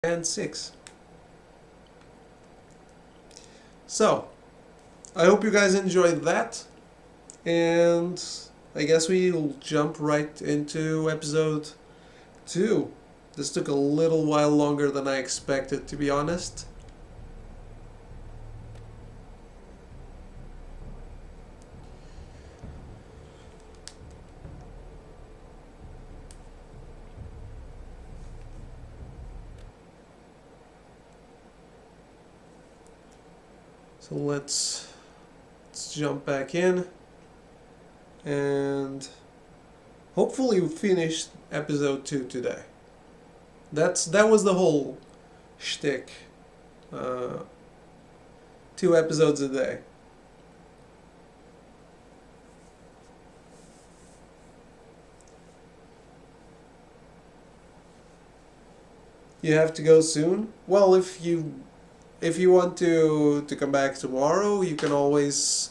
and 6. So, I hope you guys enjoyed that, and I guess we'll jump right into episode 2. This took a little while longer than I expected, to be honest. So let's jump back in, and hopefully we finish episode 2 today. That was the whole shtick. 2 episodes a day. You have to go soon? Well, if you want to come back tomorrow, you can always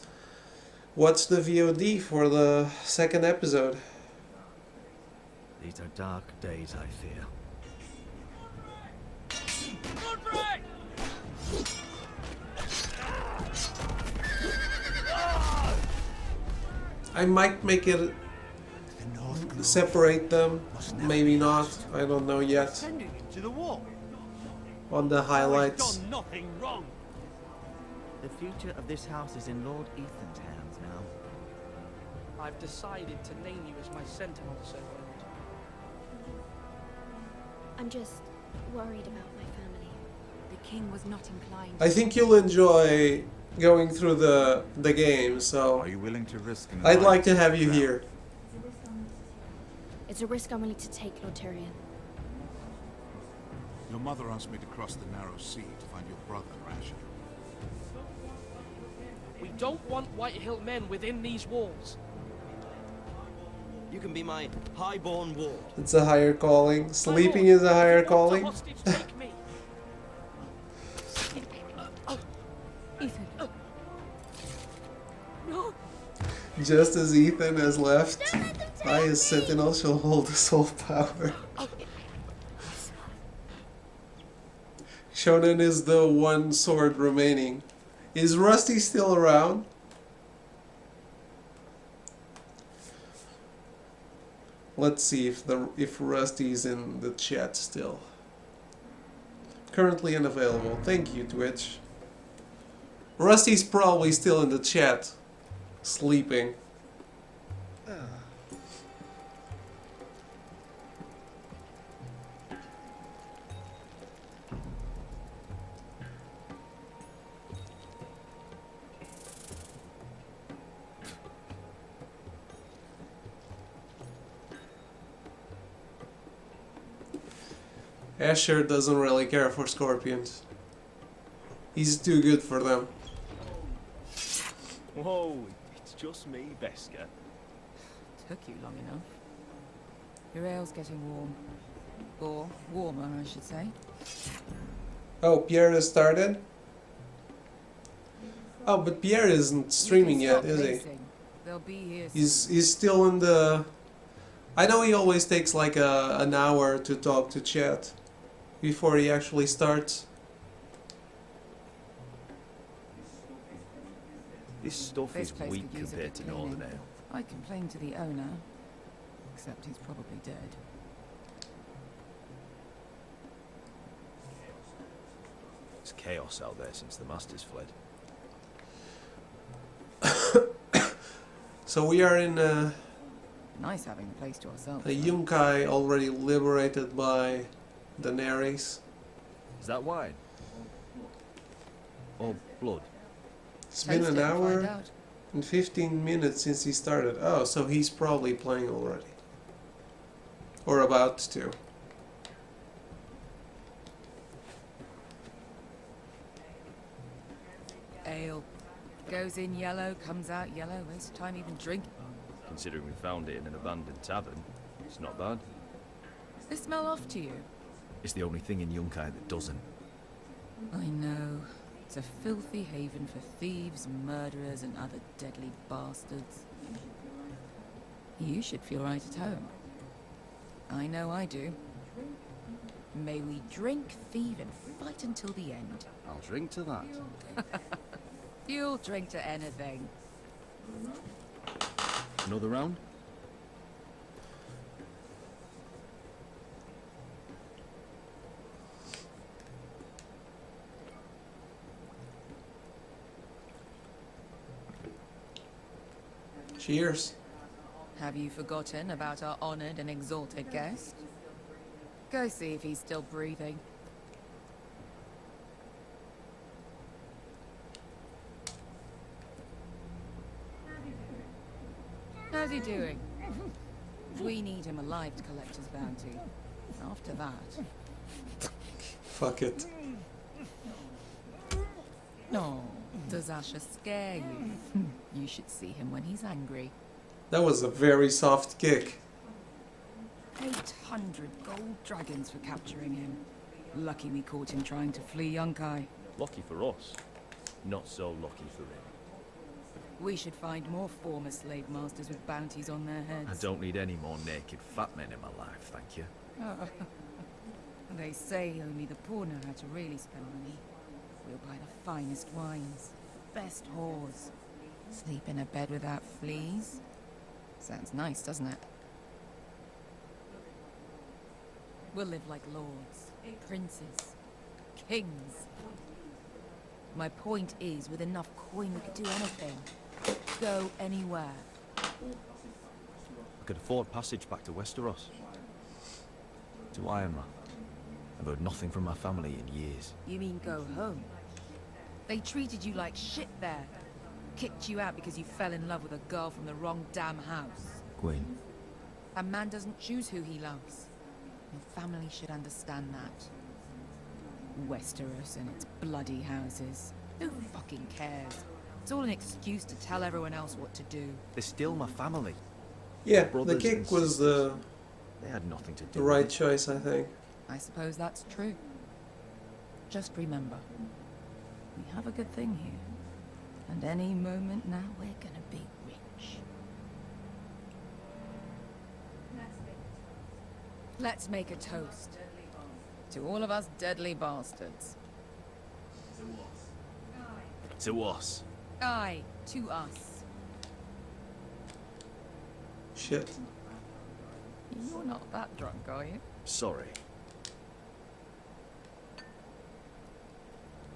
watch the VOD for the second episode. These are dark days, I fear. I might make it separate them, maybe not. I don't know yet. Sending it to the wall. On the highlights. I've done nothing wrong. The future of this house is in Lord Ethan's hands now. I've decided to name you as my sentinel, Sir Lord. I'm just worried about my family. The king was not inclined. I think you'll enjoy going through the game, so Are you willing to risk an I'd like to life? have you here. It's a risk I'm willing to take, Lord Tyrion. Your mother asked me to cross the narrow sea to find your brother, Rashid. We don't want Whitehill men within these walls. You can be my highborn ward. It's a higher calling. Sleeping My lord, is a higher if you want to calling. hostage take me. Ethan. No. Just as Ethan has left, I as Sentinel shall hold the soul power. Shonen is the one sword remaining. Is Rusty still around? Let's see if Rusty's in the chat still. Currently unavailable. Thank you, Twitch. Rusty's probably still in the chat, sleeping. Asher doesn't really care for scorpions. He's too good for them. Whoa, it's just me, Beska. Took you long enough. Your ale's getting warm. Or warmer, I should say. Oh, Pierre has started? Oh, but Pierre isn't streaming yet, is he? They'll be here He's still in the... I know he always takes like an hour to talk to chat before he actually starts. This stuff This is place weak could use a compared bit to Northern cleaning. Ale. I complained to the owner, except he's probably dead. It's chaos out there since the Masters fled. So we are in a Nice having the place to ourselves. Yunkai already liberated by Daenerys. Is that wine? Or blood? It's been Taste an it and find hour out. and 15 minutes since he started. Oh, so he's probably playing already. Or about to. Ale. Goes in yellow, comes out yellow. Waste time even drinking. Considering we found it in an abandoned tavern, it's not bad. Does this smell off to you? It's the only thing in Yunkai that doesn't. I know. It's a filthy haven for thieves, murderers, and other deadly bastards. You should feel right at home. I know I do. May we drink, thieve, and fight until the end. I'll drink to that. You'll drink to anything. Another round? Cheers. Have you forgotten about our honored and exalted guest? Go see if he's still breathing. How's he doing? We need him alive to collect his bounty. After that... Fuck it. No, does Asher scare you? You should see him when he's angry. That was a very soft kick. 800 gold dragons for capturing him. Lucky we caught him trying to flee Yunkai. Lucky for us. Not so lucky for him. We should find more former slave masters with bounties on their I heads. don't need any more naked fat men in my life, thank you. They say only the poor know how to really spend money. We'll buy the finest wines, best whores, sleep in a bed without fleas. Sounds nice, doesn't it? We'll live like lords, princes, kings. My point is, with enough coin we could do anything. Go anywhere. I could afford passage back to Westeros. To Ironman. I've heard nothing from my family in years. You mean go home? They treated you like shit there. Kicked you out because you fell in love with a girl from the wrong damn house. Gwyn, A man doesn't choose who he loves. Your family should understand that. Westeros and its bloody houses. Who fucking cares? It's all an excuse to tell everyone else what to do. they're still my family. Yeah, the Brothers kick and was the They had nothing to do the with right it. choice, I think. I suppose that's true. Just remember, we have a good thing here. And any moment now, we're gonna be rich. Let's make a toast. To all of us deadly bastards. To us. Aye, to us. Shit. You're not that drunk, are you? Sorry.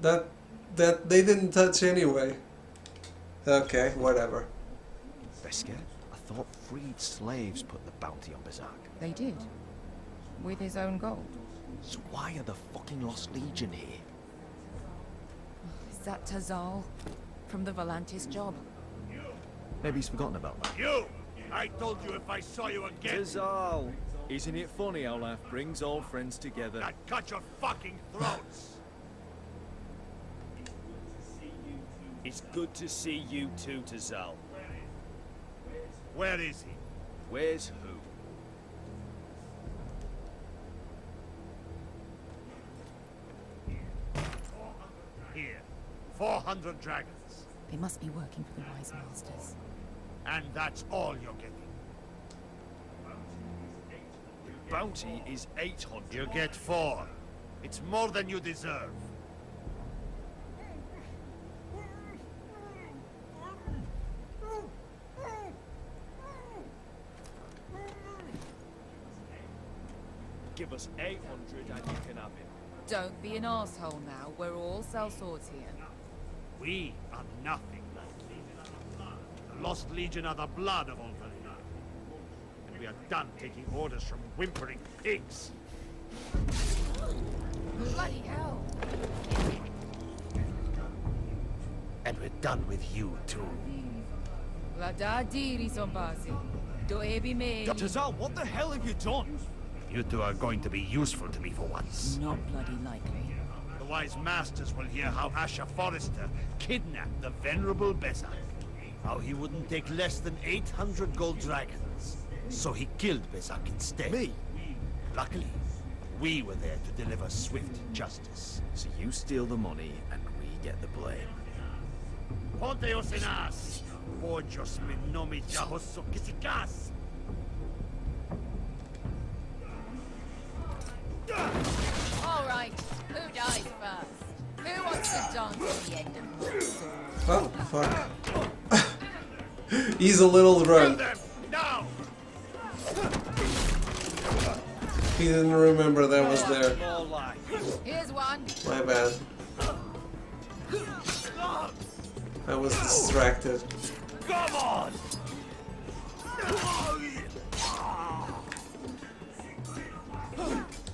That they didn't touch anyway. Okay, whatever. Beskar, I thought freed slaves put the bounty on Berserk. They did. With his own gold. So why are the fucking Lost Legion here? Is that Tazal? From the Volantis job? Maybe he's forgotten about that. You! I told you if I saw you again, Tazal! Isn't it funny how life brings old friends together? I'd cut your fucking throats! It's good to see you too, Tazal. Where is he? Where's who? Here. 400 dragons. They must be working for the Wise Masters. And that's all you're getting. Bounty is 800. You get 4. It's more than you deserve. Give us 800 and you can have it. Don't be an asshole now. We're all sellswords here. We are nothing like you. The Lost Legion are the blood of Ulverin. And we are done taking orders from whimpering pigs. Bloody hell! And we're done with you too. La da diri sombasi. Do ebi me. Tazal, what the hell have you done? You two are going to be useful to me for once. Not bloody likely. The Wise Masters will hear how Asher Forrester kidnapped the venerable Bezak. How he wouldn't take less than 800 gold dragons. So he killed Bezak instead. Me? Luckily, we were there to deliver swift justice. So you steal the money and we get the blame. Ponteos en as! Pojos me nomi jahoso kisikas! dance at the end of my sword. Oh, fuck. He's a little drunk. Them now! He didn't remember that was there. More life. Here's one. My bad. I was distracted. Come on!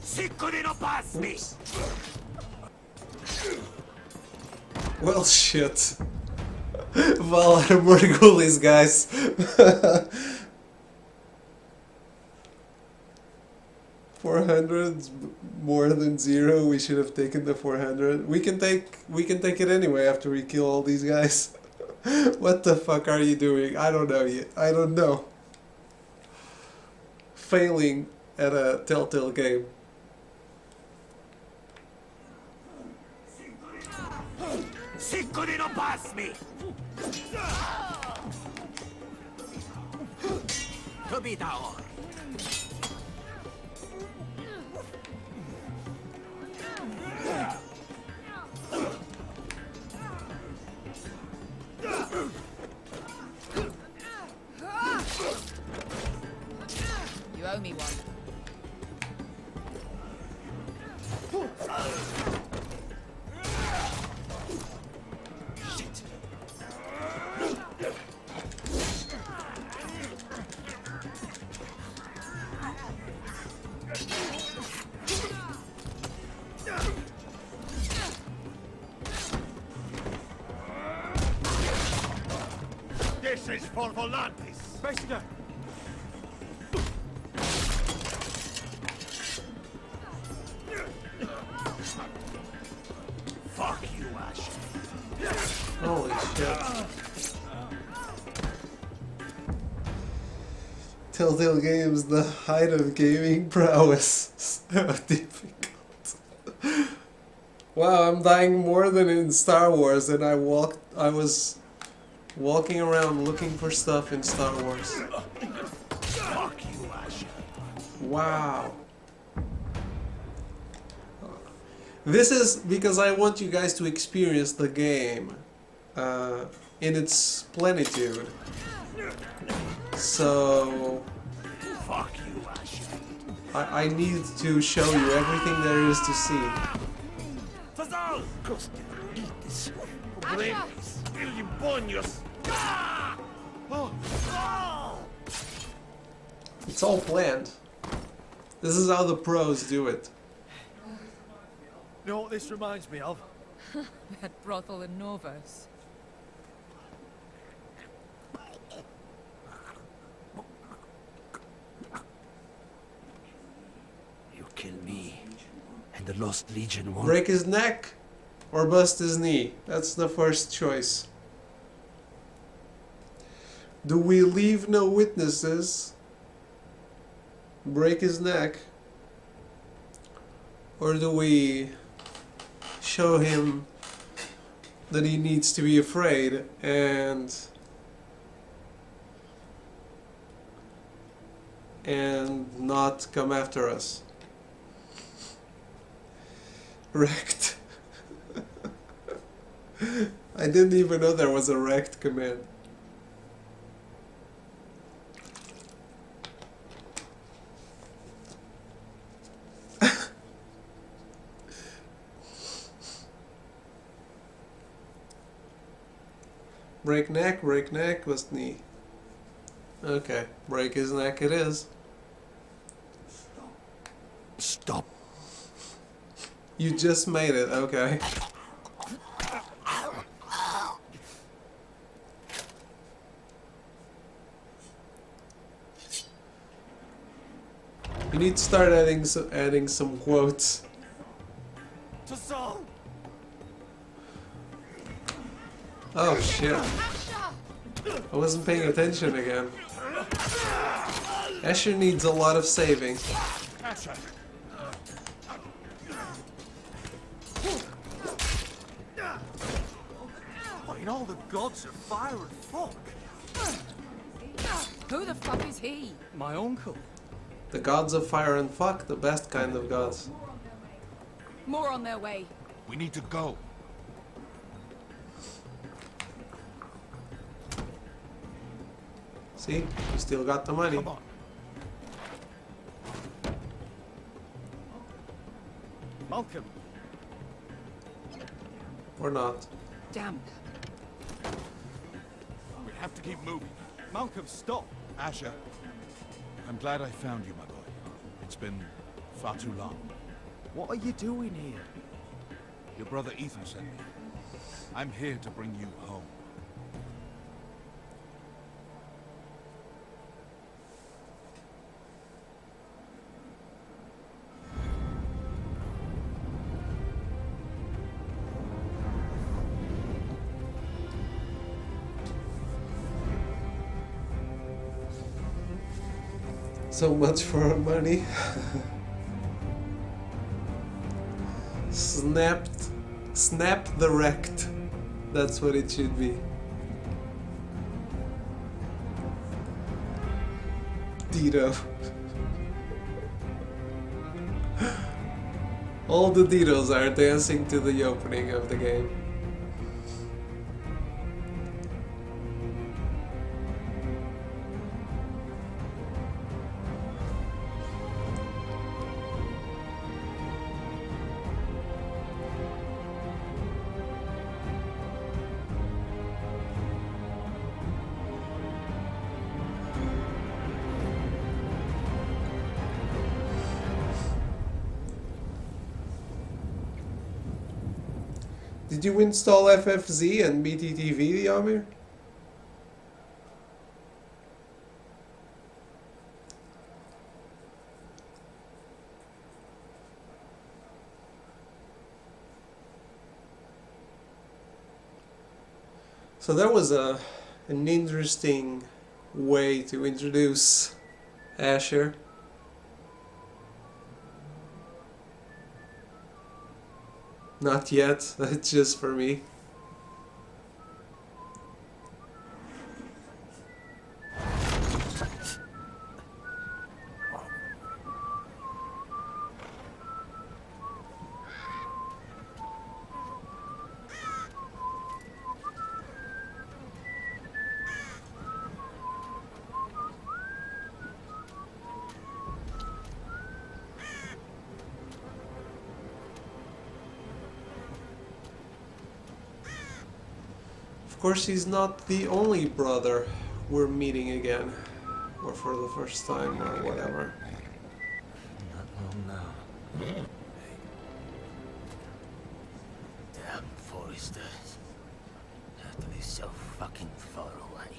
Sicurino pass me! Oops. Well, shit. Valar Morghulis, guys. 400's more than 0. We should have taken the 400. We can take it anyway after we kill all these guys. What the fuck are you doing? I don't know yet. I don't know. Failing at a Telltale game. Sicurino pass me! Kabitaor! You owe me one. This is for Volantis! Face down. Fuck you, Ash. Holy shit. Telltale Games, the height of gaming prowess. So difficult. Wow, I'm dying more than in Star Wars, and I was walking around looking for stuff in Star Wars. Fuck you, Ash. Wow. This is because I want you guys to experience the game in its plenitude. So Fuck you, Ash. I need to show you everything there is to see. Fazal! Costa, eat this. Brains, Illimbonius. It's all planned. This is how the pros do it. You know what this reminds me of? That brothel in Norvos. You kill me, and the Lost Legion won't. Break his neck or bust his knee. That's the first choice. Do we leave no witnesses? Break his neck? Or do we show him that he needs to be afraid and not come after us? Wrecked. I didn't even know there was a wrecked command. Break neck, bust knee. Okay, break his neck it is. Stop. You just made it, okay. You need to start adding some quotes. To Saul. Oh shit. I wasn't paying attention again. Asher needs a lot of saving. Asher. What in all the gods of fire and fuck? Who the fuck is he? My uncle. The gods of fire and fuck, the best kind of gods. More on their way. We need to go. See? You still got the money. Come on. Malcolm. Or not. Damn. We have to keep moving. Malcolm, stop. Asher, I'm glad I found you, my boy. It's been far too long. What are you doing here? Your brother Ethan sent me. I'm here to bring you home. So much for money. Snap the wrecked. That's what it should be. Dito. All the Ditos are dancing to the opening of the game. Did you install FFZ and BTTV, Yamir? So that was an interesting way to introduce Asher. Not yet, that's just for me. Of course, he's not the only brother we're meeting again, or for the first time, or whatever. Not long now. Damn Foresters. Have to be so fucking far away.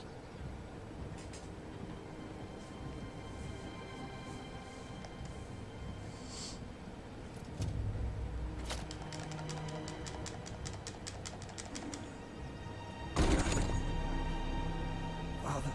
Father.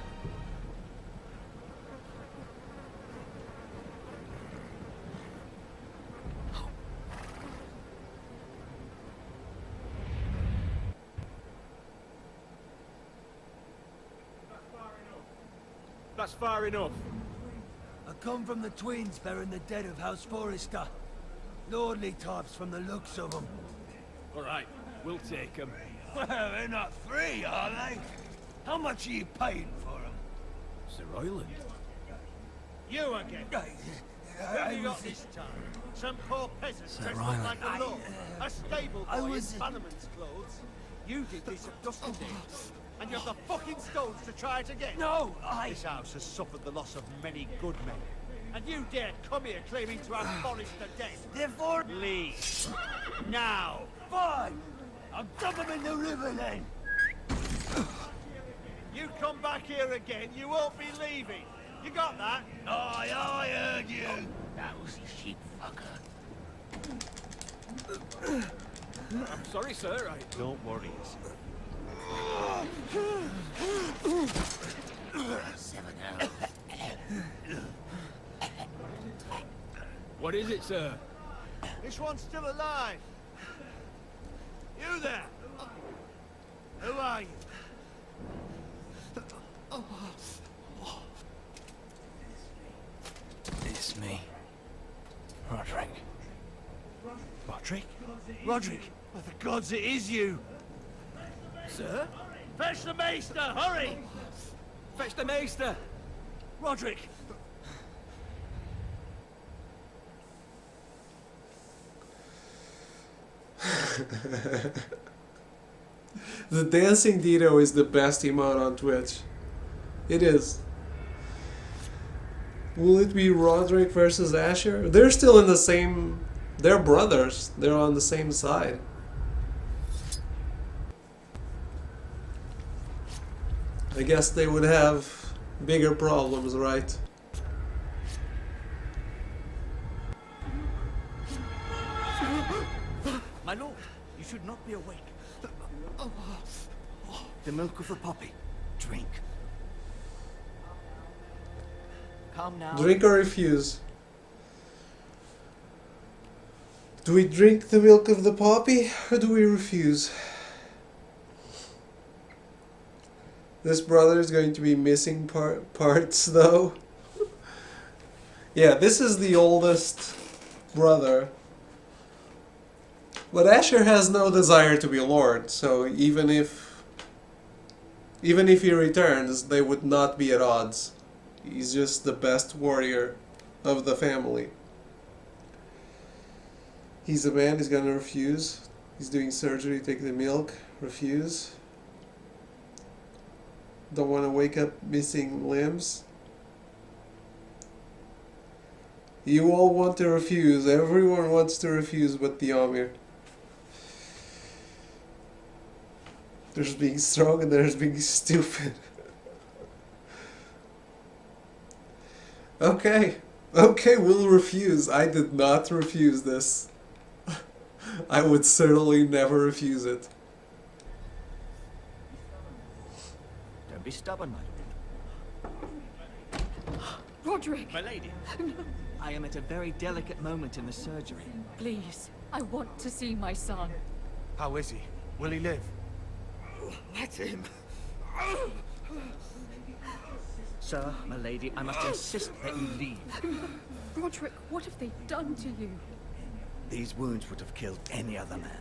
That's far enough. I come from the twins bearing the dead of House Forrester. Lordly types from the looks of them. All right, we'll take them. Well, they're not free, are they? How much are you paying for them? Sir Royland. You again. Who have you got this time? Some poor peasant Sir dressed up Ryland. like a lord. A stable I boy was- in Bannerman's clothes. You did this at Dustin, and you have the fucking stones to try it again. No, This house has suffered the loss of many good men. And you dare come here claiming to have Forrester dead. Therefore, Leave. Now. fine. I'll dump them in the river then. You come back here again, you won't be leaving. You got that? Aye, I heard you. Lousy sheep fucker. I'm sorry, sir. Don't worry. 7 hours. What is it, sir? This one's still alive. You there? Who are you? It's me. Roderick. Roderick? Roderick? By the gods, it is you. Sir? Fetch the maester, hurry! Fetch the Maester! Roderick! The dancing Dito is the best emote on Twitch. It is. Will it be Roderick versus Asher? They're still in the same... They're brothers. They're on the same side. I guess they would have bigger problems, right? My lord, you should not be awake. The milk of the poppy. Drink. Come now. Drink or refuse? Do we drink the milk of the poppy or do we refuse? This brother is going to be missing parts though. Yeah, this is the oldest brother. But Asher has no desire to be Lord, so even if he returns, they would not be at odds. He's just the best warrior of the family. He's a man, he's gonna refuse. He's doing surgery, take the milk, refuse. Don't want to wake up missing limbs. You all want to refuse, everyone wants to refuse but the Amir. There's being strong and there's being stupid. Okay, we'll refuse. I did not refuse this. I would certainly never refuse it. Don't be stubborn, my Roderick! My lady, I am at a very delicate moment in the surgery. Please, I want to see my son. How is he? Will he live? Let him. Sir, my lady, I must insist that you leave. Roderick, what have they done to you? These wounds would have killed any other man.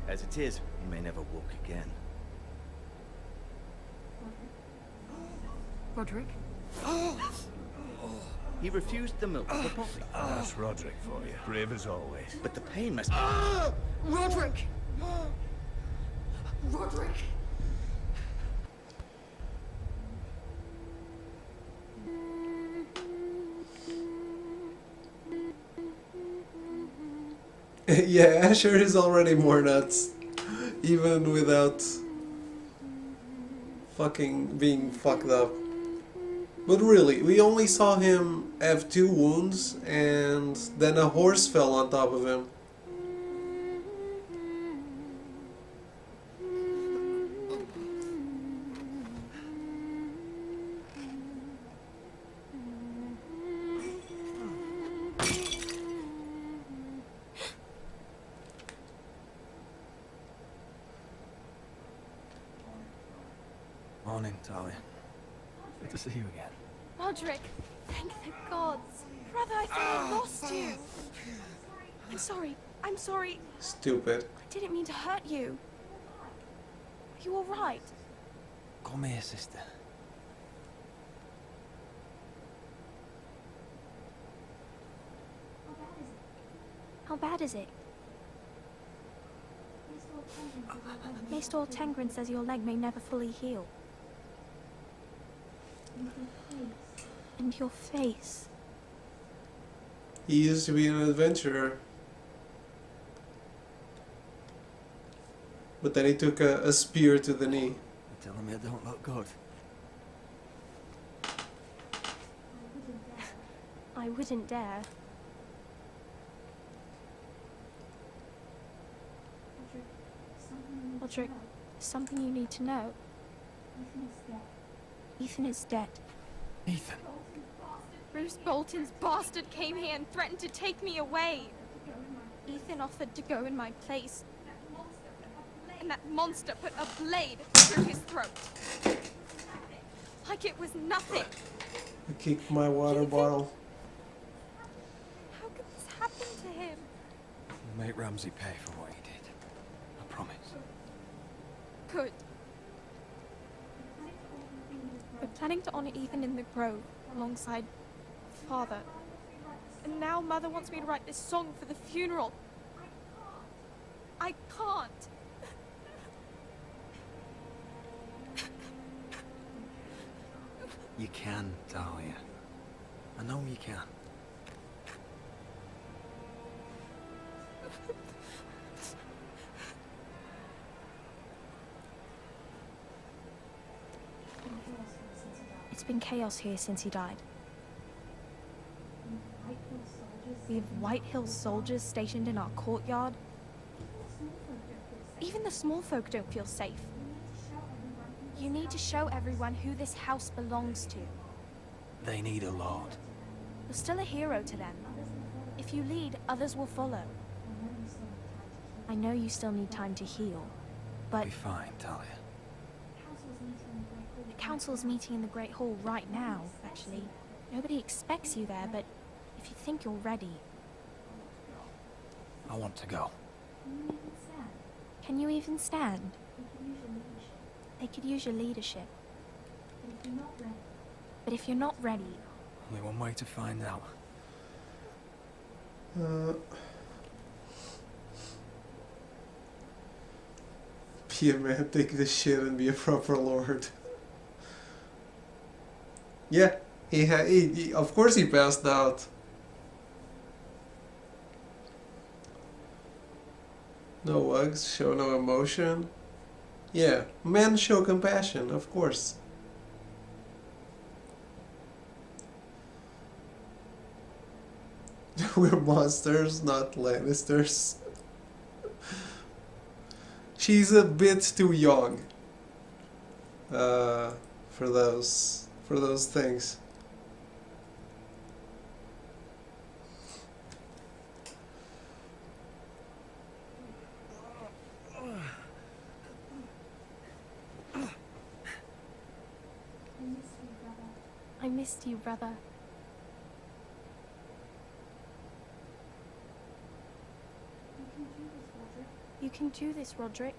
As it is, he may never walk again. Roderick? He refused the milk of the poppy. That's Roderick for you. Brave as always. But the pain must... Roderick! Roderick! Yeah, Asher is already more nuts. Even without fucking being fucked up. But really, we only saw him have 2 wounds and then a horse fell on top of him. Morning, Talia. Good to see you again. Roderick, thank the gods. Brother, I thought I lost you. I'm sorry. Stupid. I didn't mean to hurt you. Are you alright? Come here, sister. How bad is it? Maester Tengrin says your leg may never fully heal. And your face. He used to be an adventurer. But then he took a spear to the knee. You're telling me I don't look good? I wouldn't dare. Roderick, something you need to know. Ethan is dead. Ethan? Bruce Bolton's bastard came here and threatened to take me away. Ethan offered to go in my place. And that monster put a blade through his throat. Like it was nothing. I kicked my water bottle. How could this happen to him? We'll make Ramsay pay for what he did. I promise. Good. We're planning to honor Ethan in the grove alongside Father. And now Mother wants me to write this song for the funeral. I can't. You can, Dahlia. I know you can. It's been chaos here since he died. We have White Hill soldiers stationed in our courtyard. Even the small folk don't feel safe. You need to show everyone who this house belongs to. They need a lord. You're still a hero to them. If you lead, others will follow. I know you still need time to heal, but Be fine, Talia. the council is meeting in the Great Hall right now, actually. Nobody expects you there, but if you think you're ready... I want to go. Can you even stand? They could use your leadership. But if you're not ready... Only one way to find out. Be a man, take this shit, and be a proper lord. Yeah, he of course he passed out. No wugs, show no emotion. Yeah, men show compassion, of course. We're monsters, not Lannisters. She's a bit too young for those things. I missed you, brother. You can do this, Roderick.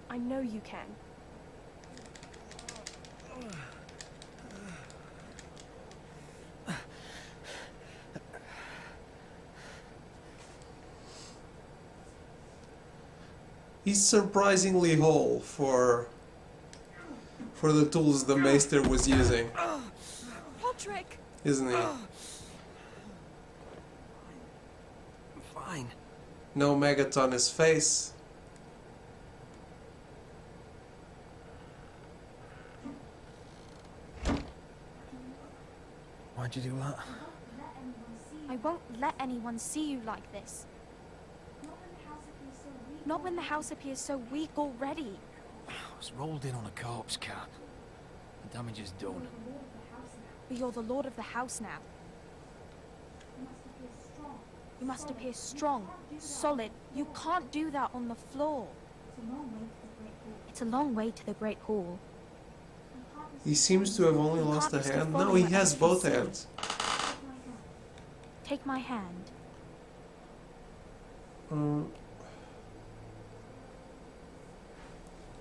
I know you can. He's surprisingly whole for the tools the Maester was using, Roderick! isn't he? I'm fine. No maggots on his face. Why'd you do that? I won't let anyone see you like this. Not when the house appears so weak already. I was rolled in on a corpse cart. The damage is done. But you're the lord of the house now. You must appear strong, solid. You can't do that on the floor. It's a long way to the Great Hall. He seems to have only lost a hand. No, he has both hands. Take my hand.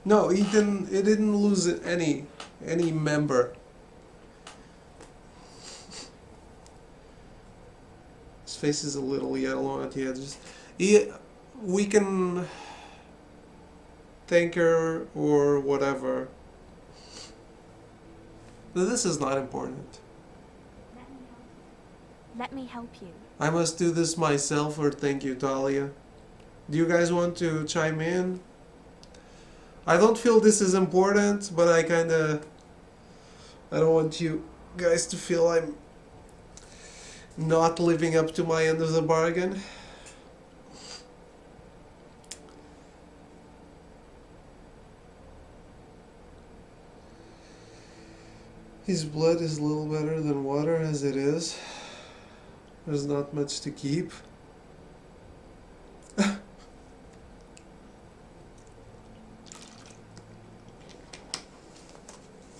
No, he didn't. It didn't lose any member. His face is a little yellow at the edges. We can thank her or whatever. But this is not important. Let me help you. I must do this myself or thank you, Talia. Do you guys want to chime in? I don't feel this is important, but I don't want you guys to feel I'm not living up to my end of the bargain. His blood is a little better than water as it is. There's not much to keep.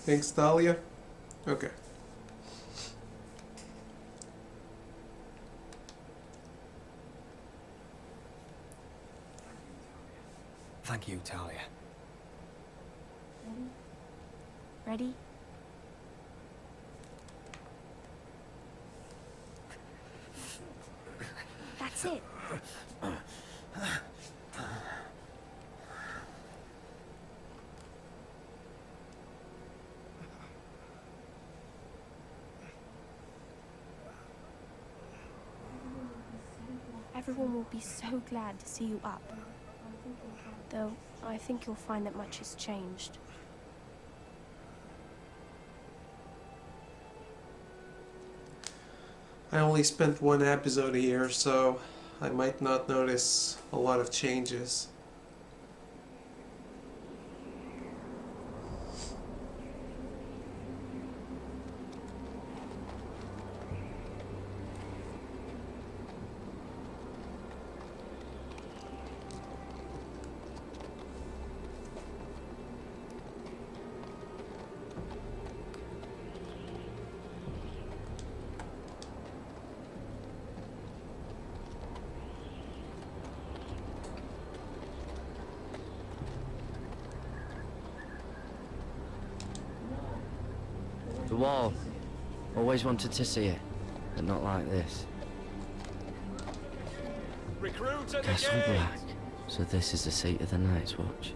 Thanks, Talia. Okay. Thank you, Talia. Ready? That's it. Everyone will be so glad to see you up. Though, I think you'll find that much has changed. I only spent one episode here, so I might not notice a lot of changes. The wall. Always wanted to see it, but not like this. Recruits at Castle Black. So this is the seat of the Night's Watch.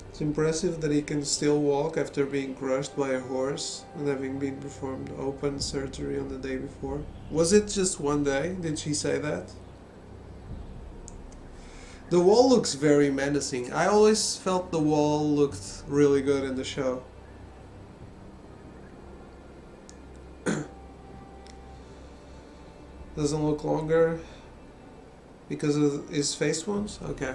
It's impressive that he can still walk after being crushed by a horse and having been performed open surgery on the day before. Was it just one day? Did she say that? The wall looks very menacing. I always felt the wall looked really good in the show. Doesn't look longer because of his face wounds? Okay.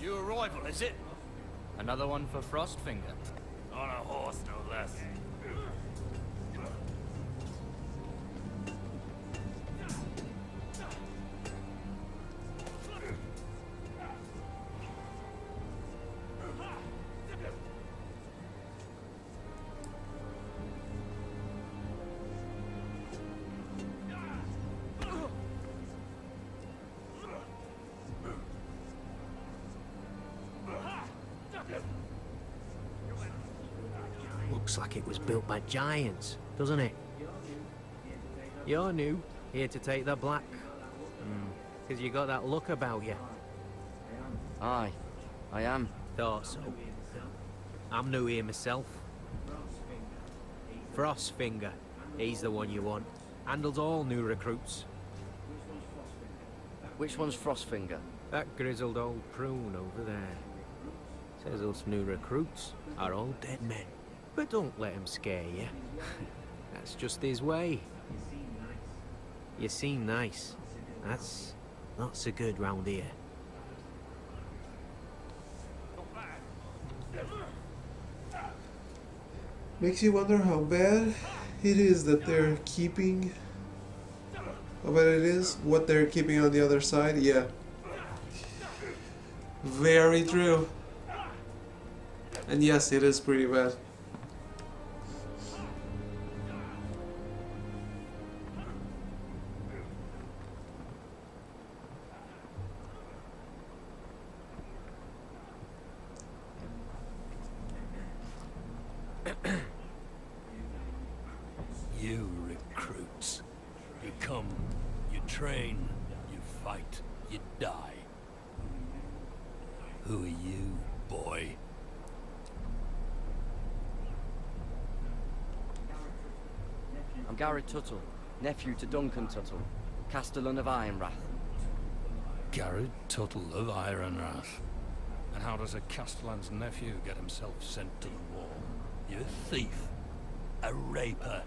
New arrival, is it? Another one for Frostfinger. On a horse, no less. Looks like it was built by giants, doesn't it? You're new, here to take the black. 'Cause you got that look about you. Aye, I am. Thought so. I'm new here myself. Frostfinger, he's the one you want. Handles all new recruits. Which one's Frostfinger? That grizzled old prune over there. Says us new recruits are all dead men. But don't let him scare you. That's just his way. You seem nice. That's not so good round here. Makes you wonder how bad it is that they're keeping... How bad it is? What they're keeping on the other side? Yeah. Very true. And yes, it is pretty bad. You recruits. You come, you train, you fight, you die. Who are you, boy? I'm Garrett Tuttle, nephew to Duncan Tuttle, Castellan of Ironrath. Garrett Tuttle of Ironrath. And how does a Castellan's nephew get himself sent to the wall? You're a thief. A raper.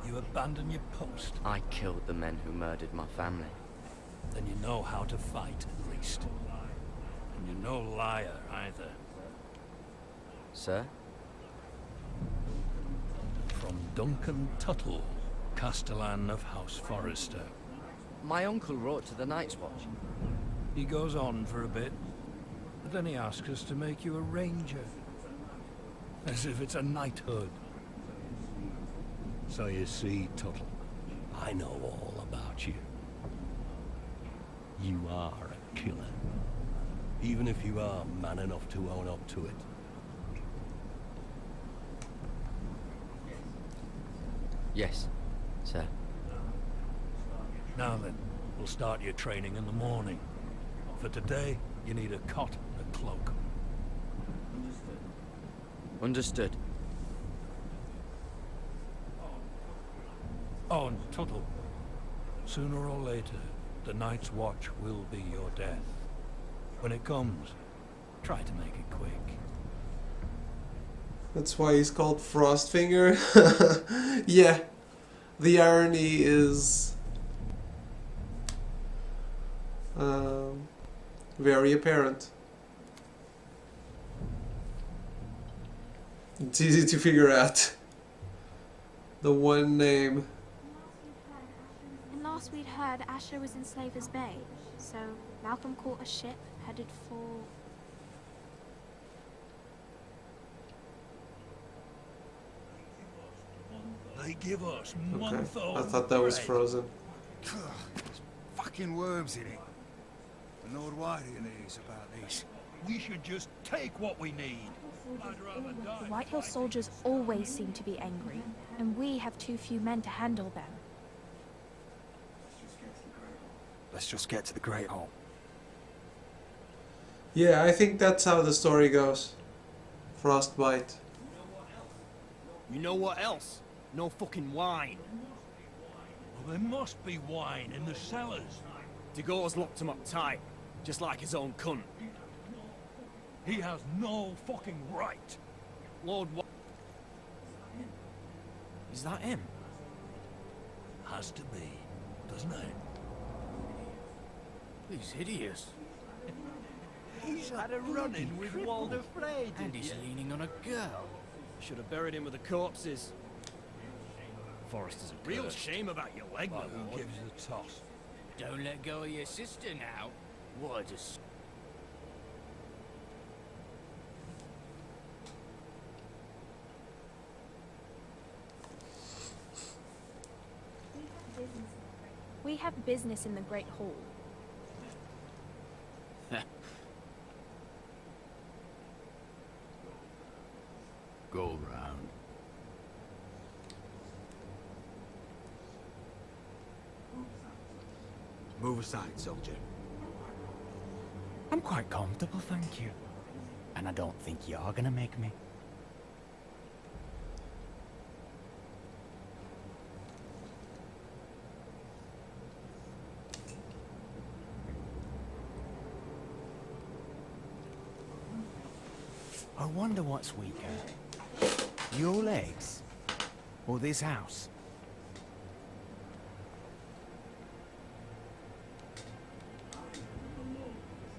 You abandon your post. I killed the men who murdered my family. Then you know how to fight, at least. And you're no liar, either. Sir? Duncan Tuttle, Castellan of House Forrester. My uncle wrote to the Night's Watch. He goes on for a bit, but then he asks us to make you a ranger. As if it's a knighthood. So you see, Tuttle, I know all about you. You are a killer. Even if you are man enough to own up to it. Yes, sir. Now then, we'll start your training in the morning. For today, you need a cot and a cloak. Understood. Oh, and Tuttle. Sooner or later, the Night's Watch will be your death. When it comes, try to make it quick. That's why he's called Frostfinger. Yeah, the irony is very apparent. It's easy to figure out. The one name. And last we'd heard Asher was in Slaver's Bay, so Malcolm caught a ship headed for... They give us Okay, month I thought that was Frozen. There's fucking worms in it. And Lord, why do you need about these? We should just take what we need. I'd rather die. The White Hill soldiers always seem to be angry, and we have too few men to handle them. Let's just get to the Great Hall. Yeah, I think that's how the story goes. Frostbite. You know what else? No fucking wine. Well, there must be wine in the cellars. Dagor's locked him up tight, just like his own cunt. He has no fucking right. Lord what? Is that him? Has to be, doesn't it? He's hideous. He's had a run-in with Walder Frey, And he's leaning on a girl. Should have buried him with the corpses. Forrester's a real shame about your leg, my Who lord. gives a toss? Don't let go of your sister now. What a dis... We have business in the Great Hall. Go round. Move aside, soldier. I'm quite comfortable, thank you. And I don't think you're gonna make me. I wonder what's weaker. Your legs? Or this house?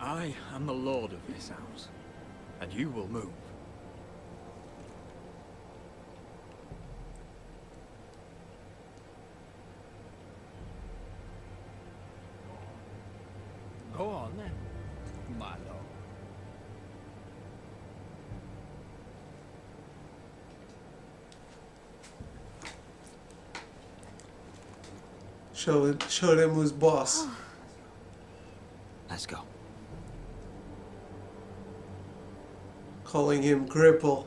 I am the lord of this house, and you will move. Go on then, my lord. Show them who's boss. Let's go. Calling him cripple.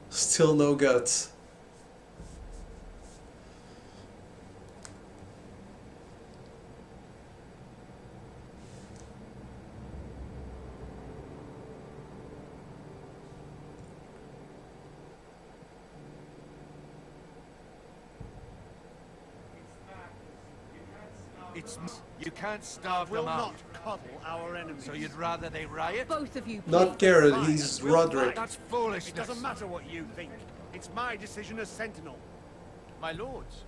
Still no guts. It's you can't starve Will them out. not coddle our enemies. So you'd rather they riot? Both of you, Not Garrett, he's Roderick. That's foolishness. It doesn't matter what you think. It's my decision as Sentinel. My lords.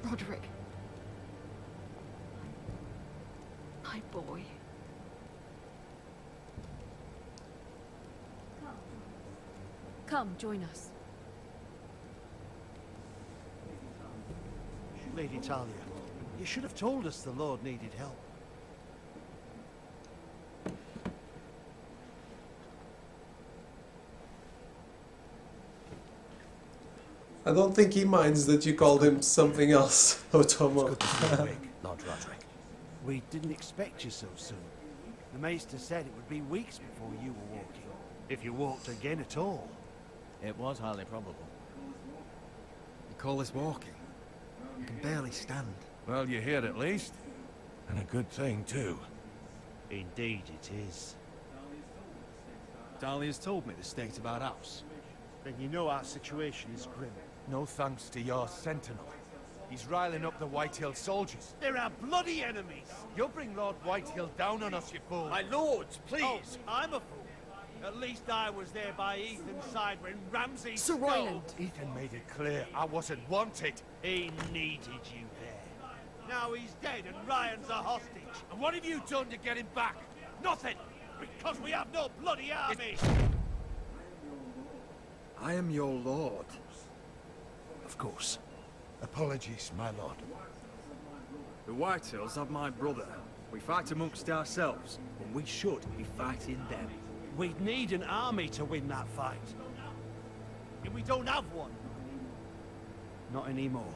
Roderick. My boy. Come, join us. Lady Talia, you should have told us the Lord needed help. I don't think he minds that you called him something else, Otomo. Lord Roderick. We didn't expect you so soon. The Maester said it would be weeks before you were walking, if you walked again at all. It was highly probable. You call this walking? I can barely stand. Well, you're here at least. And a good thing, too. Indeed it is. Dahlia's told me the state of our house. Then you know our situation is grim. No thanks to your sentinel. He's riling up the Whitehill soldiers. They're our bloody enemies! You'll bring Lord Whitehill down on us, you fool. My lords, please! Oh, I'm a fool. At least I was there by Ethan's side when Ramsay Sir stole. Royland! Ethan made it clear I wasn't wanted. He needed you there. Now he's dead and Ryan's a hostage. And what have you done to get him back? Nothing! Because we have no bloody army! I am your lord. Of course. Apologies, my lord. The Whitehills have my brother. We fight amongst ourselves, and we should be fighting them. We'd need an army to win that fight. And we don't have one. Not anymore.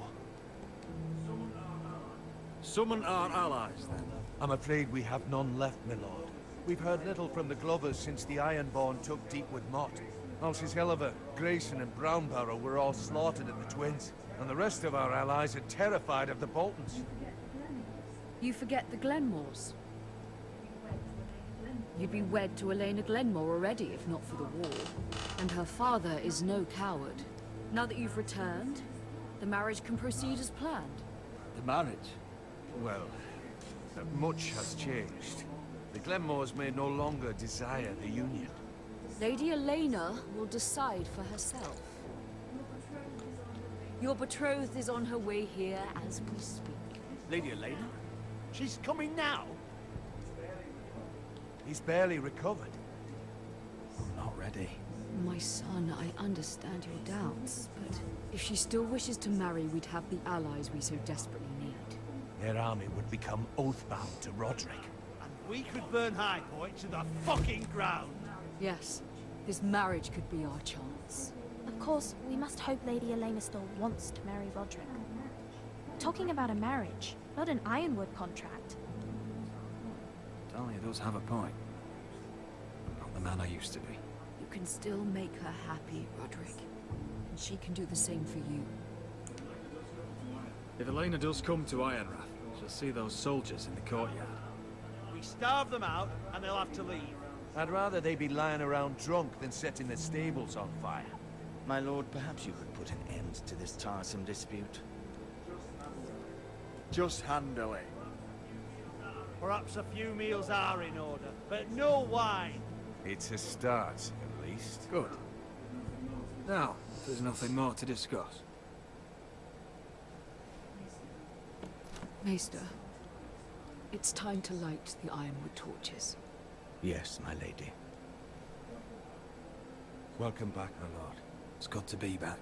Summon our allies, then. I'm afraid we have none left, my lord. We've heard little from the Glovers since the Ironborn took Deepwood Motte. Alces Helliver, Grayson and Brownbarrow were all slaughtered at the Twins, and the rest of our allies are terrified of the Boltons. You forget the Glenmores. You'd be wed to Elena Glenmore already, if not for the war. And her father is no coward. Now that you've returned, the marriage can proceed as planned. The marriage? Well, much has changed. The Glenmores may no longer desire the union. Lady Elena will decide for herself. Your betrothed is on her way here as we speak. Lady Elena? She's coming now? He's barely recovered. I'm not ready. My son, I understand your doubts, but if she still wishes to marry, we'd have the allies we so desperately need. Their army would become oathbound to Roderick. And we could burn High Point to the fucking ground. Yes, this marriage could be our chance. Of course, we must hope Lady Elena still wants to marry Roderick. Talking about a marriage, not an Ironwood contract. Dahlia does have a point. I'm not the man I used to be. You can still make her happy, Roderick. And she can do the same for you. If Elena does come to Ironrath, she'll see those soldiers in the courtyard. We starve them out, and they'll have to leave. I'd rather they be lying around drunk than setting the stables on fire. My lord, perhaps you could put an end to this tiresome dispute. Just handle it. Perhaps a few meals are in order, but no wine. It's a start, at least. Good. Now, if there's nothing more to discuss. Maester, it's time to light the Ironwood torches. Yes, my lady. Welcome back, my lord. It's good to be back.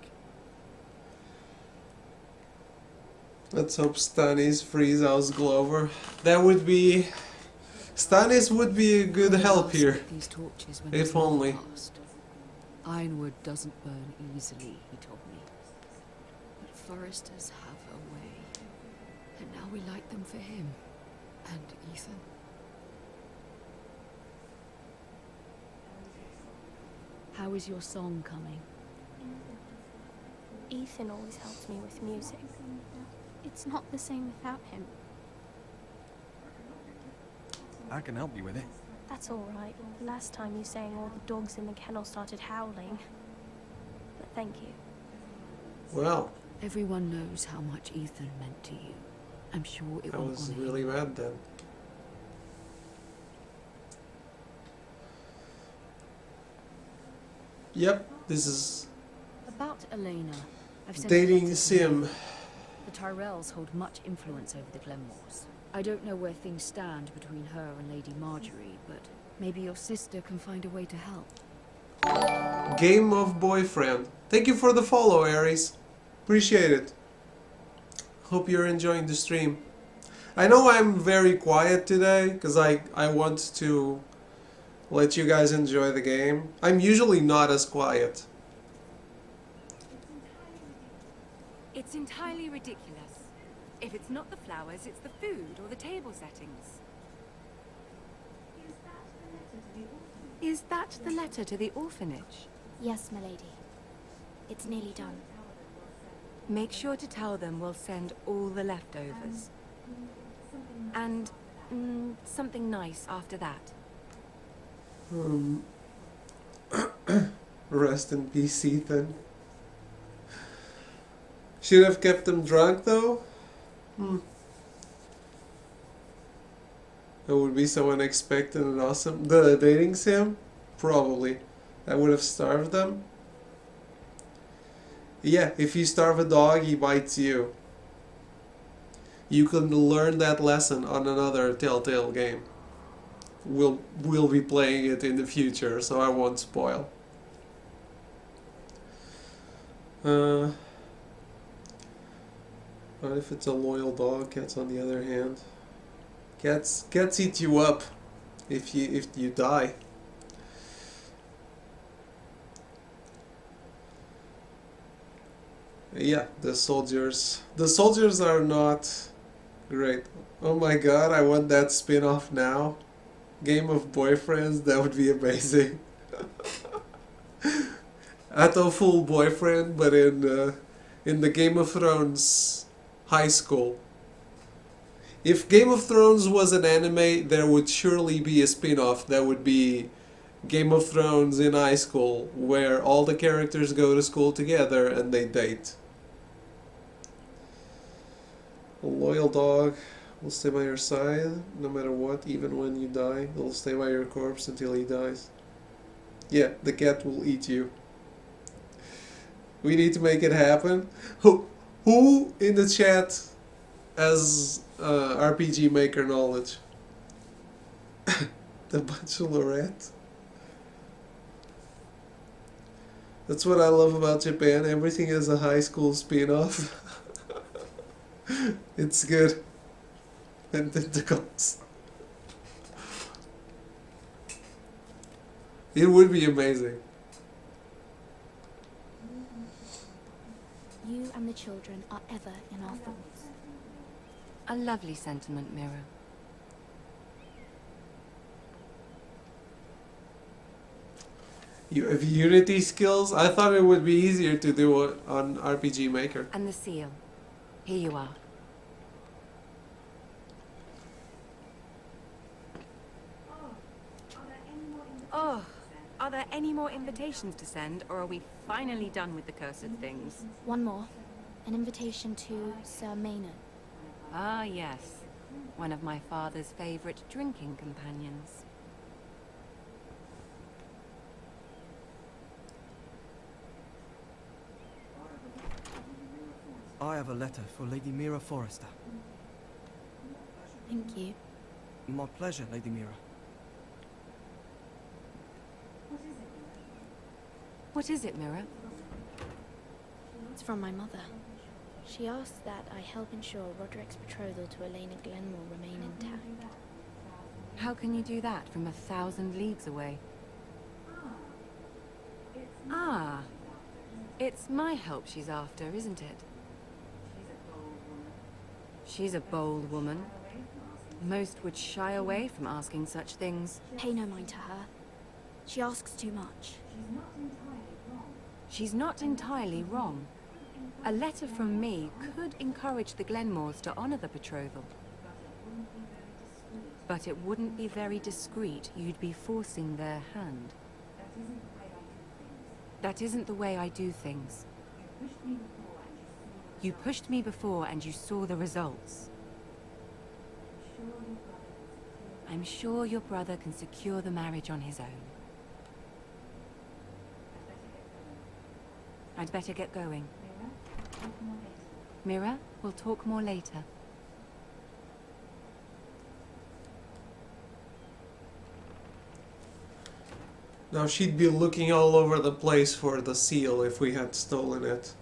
Let's hope Stannis frees House Glover. That would be... Stannis would be a good help here. These torches when If it's not only. fast. Ironwood doesn't burn easily, he told me. But foresters have a way. And now we light them for him. And Ethan. How is your song coming? Ethan always helps me with music. It's not the same without him. I can help you with it. That's all right. The last time you sang, all the dogs in the kennel started howling. But thank you. Well, Everyone knows how much Ethan meant to you. I'm sure it I will was honor really him. mad then. Yep, this is About Elena, I've sent dating a letter to sim. her. The Tyrells hold much influence over the Glenmores. I don't know where things stand between her and Lady Marjorie, but maybe your sister can find a way to help. Game of Boyfriend. Thank you for the follow, Aries. Appreciate it. Hope you're enjoying the stream. I know I'm very quiet today because I want to let you guys enjoy the game. I'm usually not as quiet. It's entirely ridiculous. If it's not the flowers, it's the food or the table settings. Is that the letter to the orphanage? Yes, milady. It's nearly done. Make sure to tell them we'll send all the leftovers. And something nice after that. Rest in peace, Ethan. Should have kept them drunk though? That would be so unexpected and awesome. The dating sim? Probably. That would have starved them. Yeah, if you starve a dog, he bites you. You can learn that lesson on another Telltale game. We'll be playing it in the future, so I won't spoil. What if it's a loyal dog? Cats, on the other hand, cats eat you up if you die. Yeah, the soldiers are not great. Oh my god, I want that spin-off now. Game of Boyfriends, that would be amazing. Atto full boyfriend, but in the Game of Thrones high school. If Game of Thrones was an anime, there would surely be a spin-off that would be Game of Thrones in high school, where all the characters go to school together and they date. A loyal dog will stay by your side no matter what, even when you die. It'll stay by your corpse until he dies. Yeah, the cat will eat you. We need to make it happen. Who in the chat has RPG Maker knowledge? The Bachelorette? That's what I love about Japan. Everything is a high school spin-off. It's good. And tentacles. It would be amazing. You and the children are ever in our thoughts. A lovely sentiment, Mira. You have Unity skills? I thought it would be easier to do it on RPG Maker. And the seal. Here you are. Oh, are there any more invitations to send, or are we finally done with the cursed things? One more. An invitation to Sir Maynard. Ah, yes. One of my father's favorite drinking companions. I have a letter for Lady Mira Forrester. Thank you. My pleasure, Lady Mira. What is it, Mira? It's from my mother. She asks that I help ensure Roderick's betrothal to Elena Glenmore remain intact. How can you do that from 1,000 leagues away? Ah, it's my help she's after, isn't it? She's a bold woman. Most would shy away from asking such things. Pay no mind to her. She asks too much. She's not entirely wrong. A letter from me could encourage the Glenmores to honor the betrothal. But it wouldn't be very discreet. You'd be forcing their hand. That isn't the way I do things. You pushed me before and you saw the results. I'm sure your brother can secure the marriage on his own. I'd better get going. Mira, we'll talk more later. Now she'd be looking all over the place for the seal if we had stolen it.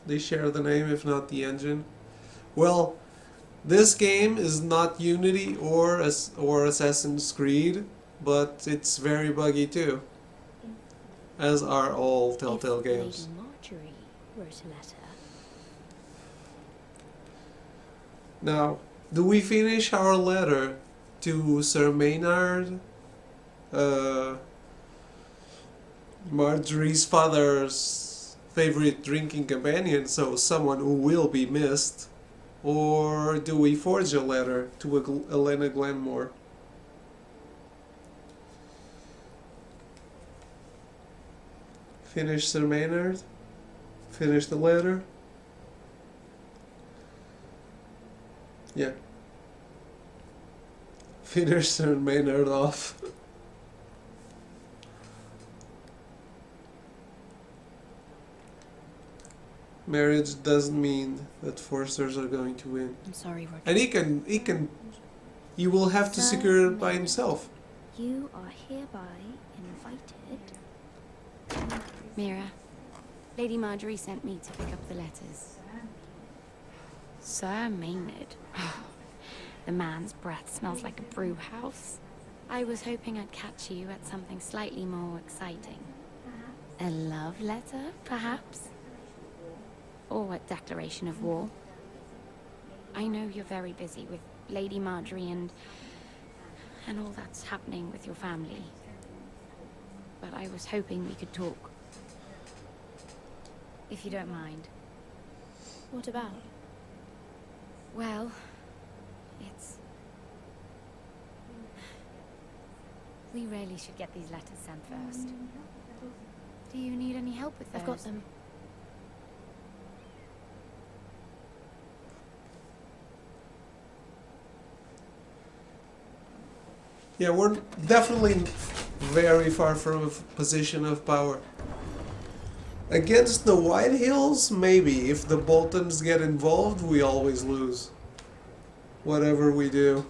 They share the name, if not the engine. Well, this game is not Unity or Assassin's Creed, but it's very buggy too, as are all Telltale games. Lady Marjorie wrote a letter. Now, do we finish our letter to Sir Maynard, Marjorie's father's favorite drinking companion, so someone who will be missed? Or do we forge a letter to Elena Glenmore? Finish Sir Maynard? Finish the letter? Yeah. Finish Sir Maynard off. Marriage doesn't mean that Forsters are going to win. I'm sorry, Roger. And he will have to secure it by himself. You are hereby invited. Mira, Lady Marjorie sent me to pick up the letters. Sir Maynard. The man's breath smells like a brew house. I was hoping I'd catch you at something slightly more exciting. A love letter, perhaps? Or a declaration of war. I know you're very busy with Lady Marjorie and all that's happening with your family. But I was hoping we could talk. If you don't mind. What about? Well, it's... We really should get these letters sent first. Do you need any help with those? I've got them. Yeah, we're definitely very far from a position of power. Against the White Hills, maybe. If the Boltons get involved, we always lose. Whatever we do.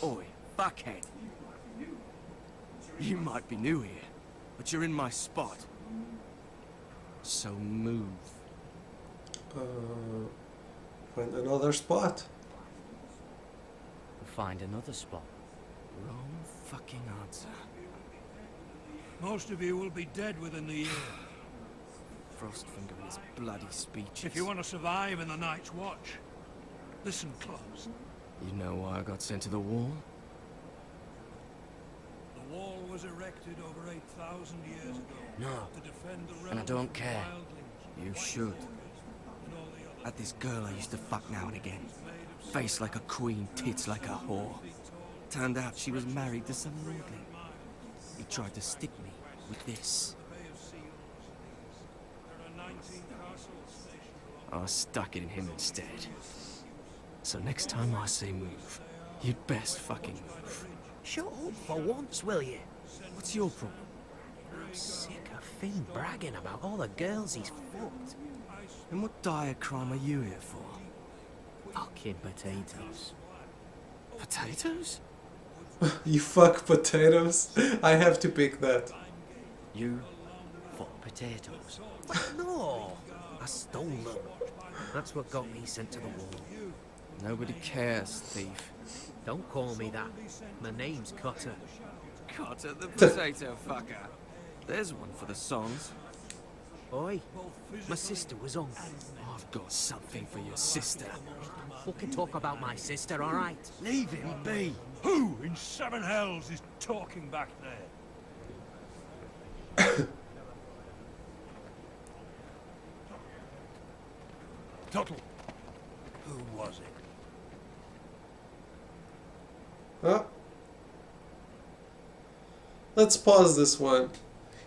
Oi, fuckhead. You might be new here, but you're in my spot. So move. Find another spot. Find another spot. Wrong fucking answer. Most of you will be dead within the year. Frostfinger and his bloody speeches. If you want to survive in the Night's Watch, listen close. You know why I got sent to the wall? The wall was erected over 8,000 years ago. No. To defend the realm And I don't from care. wildlings, You should. Had this girl I used to fuck now and again. Face like a queen, tits like a whore. Turned out she was married to some lordling. He tried to stick me with this. I stuck it in him instead. So next time I say move, you'd best fucking move. Shut up for once, will you? What's your problem? I'm sick of Finn bragging about all the girls he's fucked. And what dire crime are you here for? Fucking potatoes. Potatoes? You fuck potatoes? I have to pick that. You fuck potatoes? No! I stole them. That's what got me sent to the wall. Nobody cares, thief. Don't call me that. My name's Cotter. Cotter the potato fucker. There's one for the songs. Oi, my sister was on. I've got something for your sister. Fucking talk about my sister, alright? Leave him be. Who in seven hells is talking back there? Tuttle. Who was it? Huh? Let's pause this one.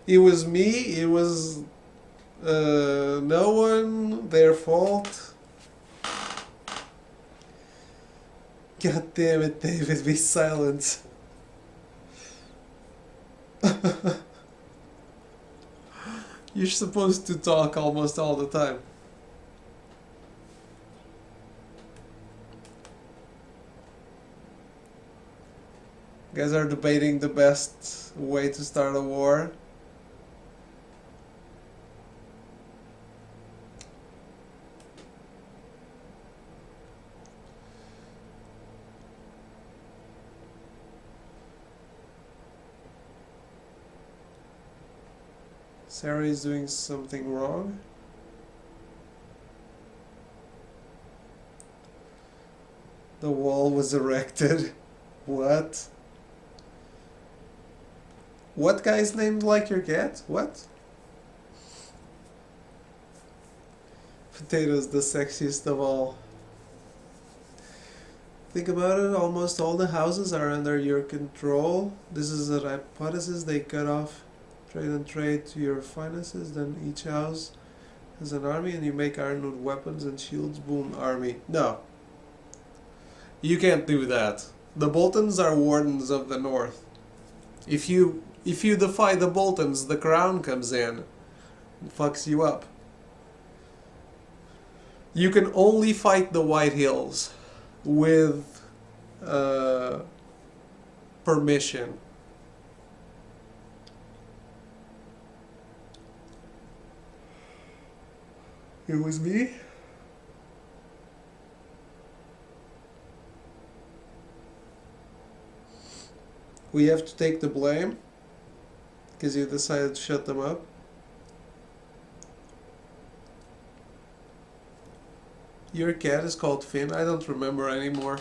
It was me, it was no one, their fault. God damn it, David, be silent. You're supposed to talk almost all the time. You guys are debating the best way to start a war. Sarah is doing something wrong. The wall was erected. What? What guy's named like your cat? What? Potato's the sexiest of all. Think about it, almost all the houses are under your control. This is a hypothesis. They cut off trade and trade to your finances, then each house has an army and you make ironwood weapons and shields. Boom, army. No. You can't do that. The Boltons are wardens of the north. If you defy the Boltons, the crown comes in and fucks you up. You can only fight the White Hills with permission. It was me. We have to take the blame because you decided to shut them up. Your cat is called Finn? I don't remember anymore.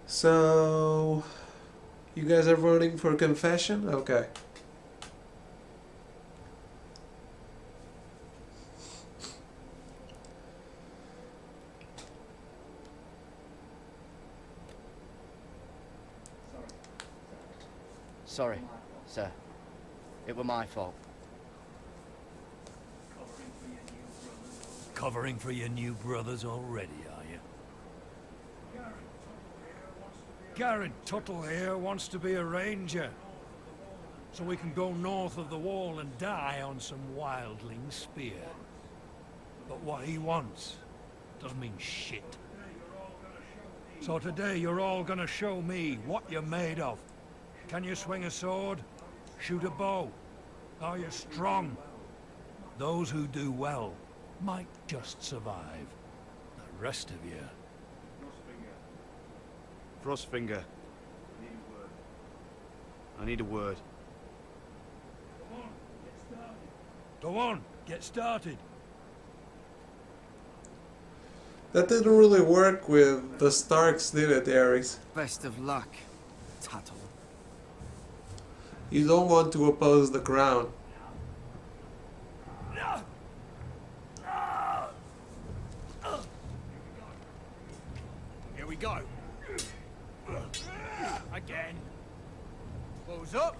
So, you guys are voting for confession? Okay. Sorry, sir. It were my fault. Covering for your new brothers already, are you? Garrett Tuttle here wants to be a ranger. So we can go north of the wall and die on some wildling spear. But what he wants doesn't mean shit. So today you're all gonna show me what you're made of. Can you swing a sword? Shoot a bow? Are you strong? Those who do well might just survive. The rest of you... Frostfinger. I need a word. Go on, get started. That didn't really work with the Starks, did it, Ares? Best of luck, Tuttle. You don't want to oppose the crown. Here we go. Again. Close up.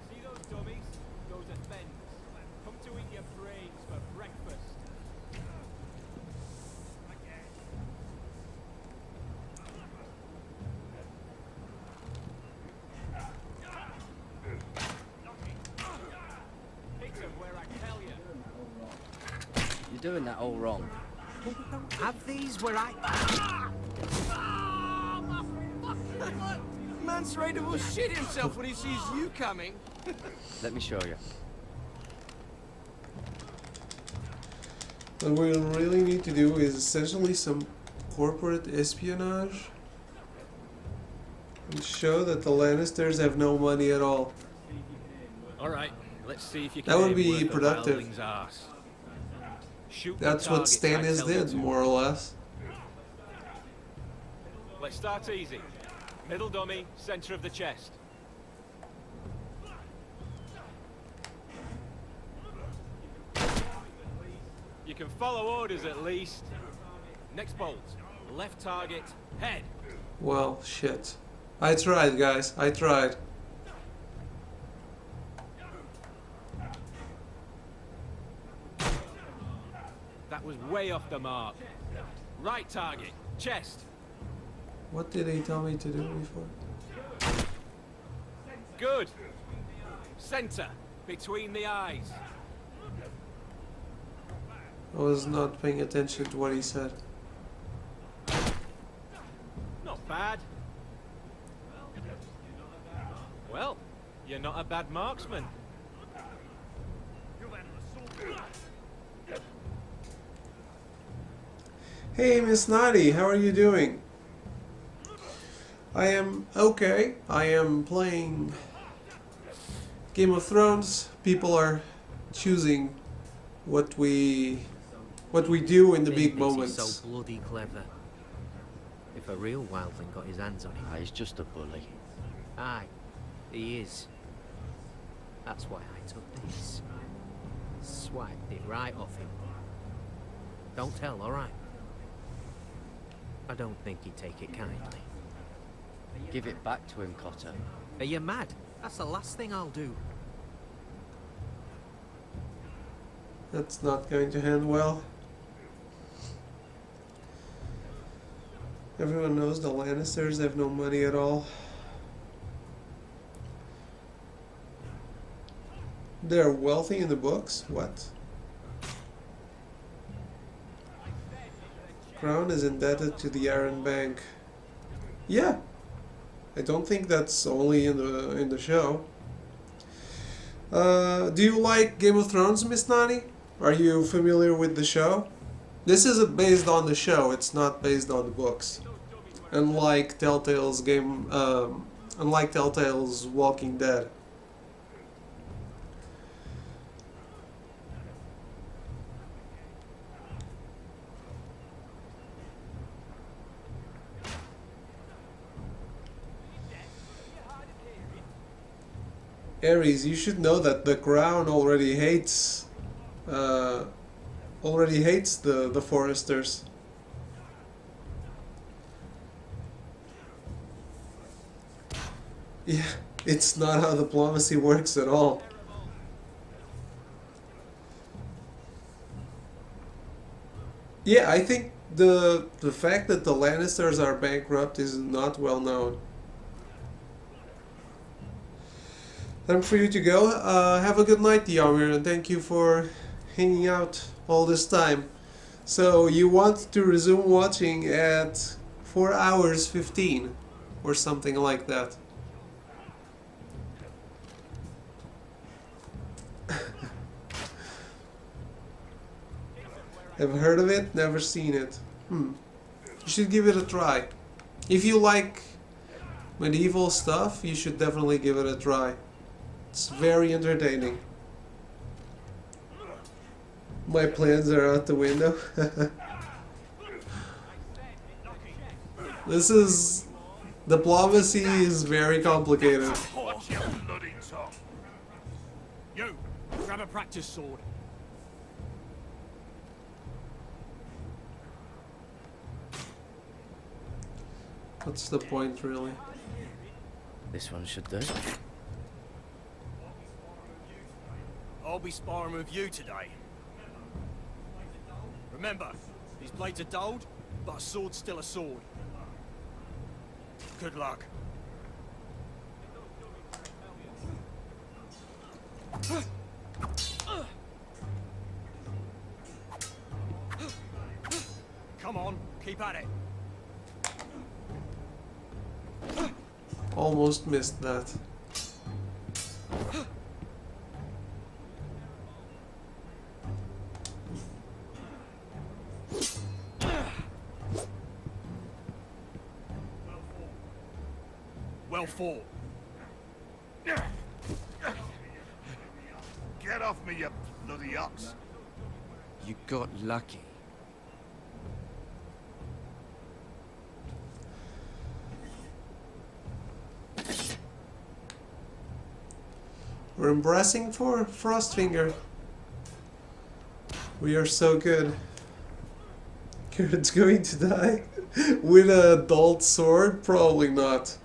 See those dummies? Those are Fens. Come to eat your brains for breakfast. You're doing that all wrong. Have these where I... Man's ready to shit himself when he sees you coming. Let me show you. What we really need to do is essentially some corporate espionage and show that the Lannisters have no money at all. Alright, let's see if you can That would be work a productive. wildling's arse. Shoot the That's what targets I Stannis tell you did, to. more or less. Let's start easy. Middle dummy, center of the chest. You can follow orders at least. Next bolt. Left target, head. Well, shit. I tried, guys. I tried. way off the mark. Right target. Chest. What did he tell me to do before? Good. Center. Between the eyes. I was not paying attention to what he said. Not bad. Well, you're not a bad marksman. Hey, Miss Naughty, how are you doing? I am okay. I am playing Game of Thrones. People are choosing what we do in the big moments. He's so bloody clever. If a real wildling got his hands on him. He's just a bully. Aye, he is. That's why I took this. Swiped it right off him. Don't tell, alright? I don't think he'd take it kindly. Give it back to him, Cotter. Are you mad? That's the last thing I'll do. That's not going to end well. Everyone knows the Lannisters have no money at all. They're wealthy in the books? What? Crown is indebted to the Iron Bank. Yeah. I don't think that's only in the show. Do you like Game of Thrones, Miss Nani? Are you familiar with the show? This is based on the show, it's not based on the books. Unlike Telltale's Walking Dead. Ares, you should know that the Crown already hates the Foresters. Yeah, it's not how diplomacy works at all. Yeah, I think the fact that the Lannisters are bankrupt is not well known. Time for you to go. Have a good night, Diomir, and thank you for hanging out all this time. So you want to resume watching at 4 hours 15 or something like that. I've heard of it, never seen it. You should give it a try. If you like medieval stuff, you should definitely give it a try. It's very entertaining. My plans are out the window. This is... diplomacy is very complicated. You, grab a practice sword. What's the point, really? This one should do. I'll be sparring with you today. Remember, these blades are dulled, but a sword's still a sword. Good luck. Come on, keep at it. Almost missed that. Well fought. Get off me, you bloody ox. You got lucky. We're embracing for Frostfinger. We are so good. Kieran's going to die with a dulled sword? Probably not.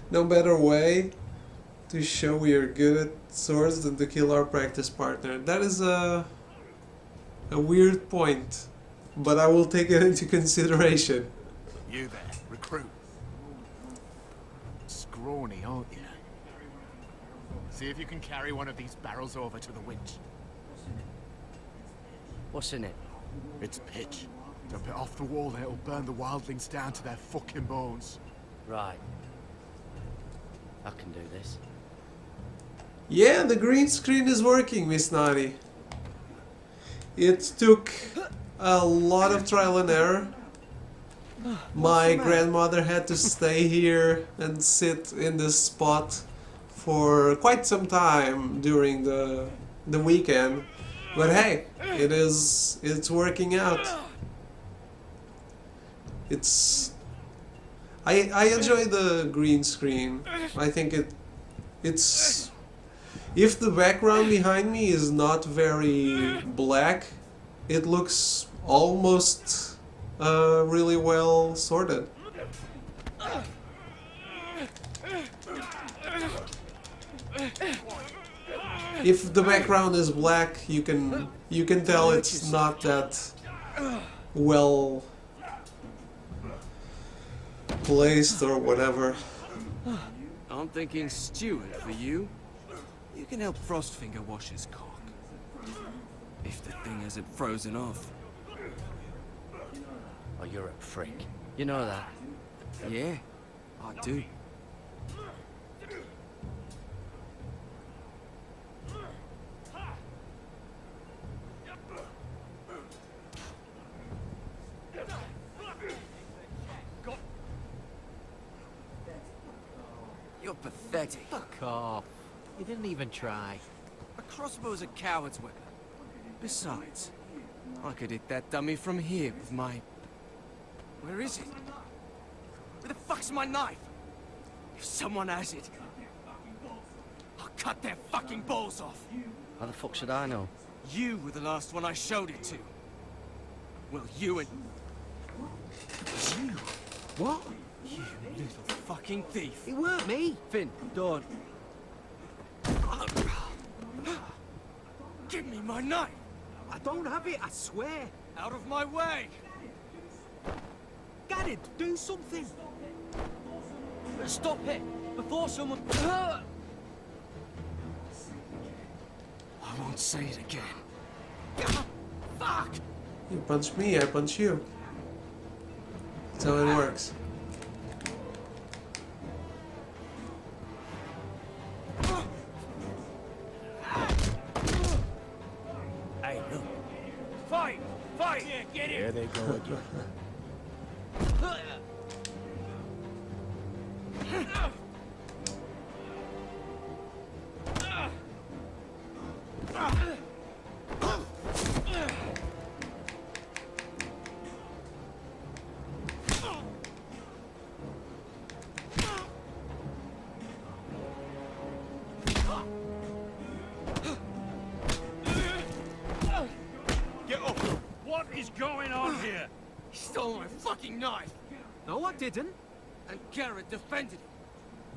No better way to show we are good at swords than to kill our practice partner. That is a a weird point, but I will take it into consideration. You there, recruit. Scrawny, aren't you? See if you can carry one of these barrels over to the winch. What's in it? It's pitch. Dump it off the wall and it'll burn the wildlings down to their fucking bones. Right. I can do this. Yeah, the green screen is working, Miss Naughty. It took a lot of trial and error. My grandmother had to stay here and sit in this spot for quite some time during the weekend. But hey, it's working out. I enjoy the green screen. I think it's if the background behind me is not very black, it looks almost really well sorted. If the background is black, you can tell it's not that well placed or whatever. I'm thinking steward for you. You can help Frostfinger wash his cock. If the thing hasn't frozen off. Oh, you're a freak. You know that? Yeah, I do. You're pathetic. Fuck off. You didn't even try. A crossbow's a coward's weapon. Besides, I could hit that dummy from here with my... Where is it? Where the fuck's my knife? If someone has it, I'll cut their fucking balls off. How the fuck should I know? You were the last one I showed it to. Well, you and... You? What? You little fucking thief. It weren't me. Finn, don't. Give me my knife! I don't have it, I swear. Out of my way! Garrett, do something. Stop it! Before someone... I won't say it again. Fuck! You punch me, I punch you. That's how it works. Hey, look. Fight! Fight! Yeah, get it! There they go again. Get up! What is going on here? He stole my fucking knife! No, I didn't. And Garrett defended it.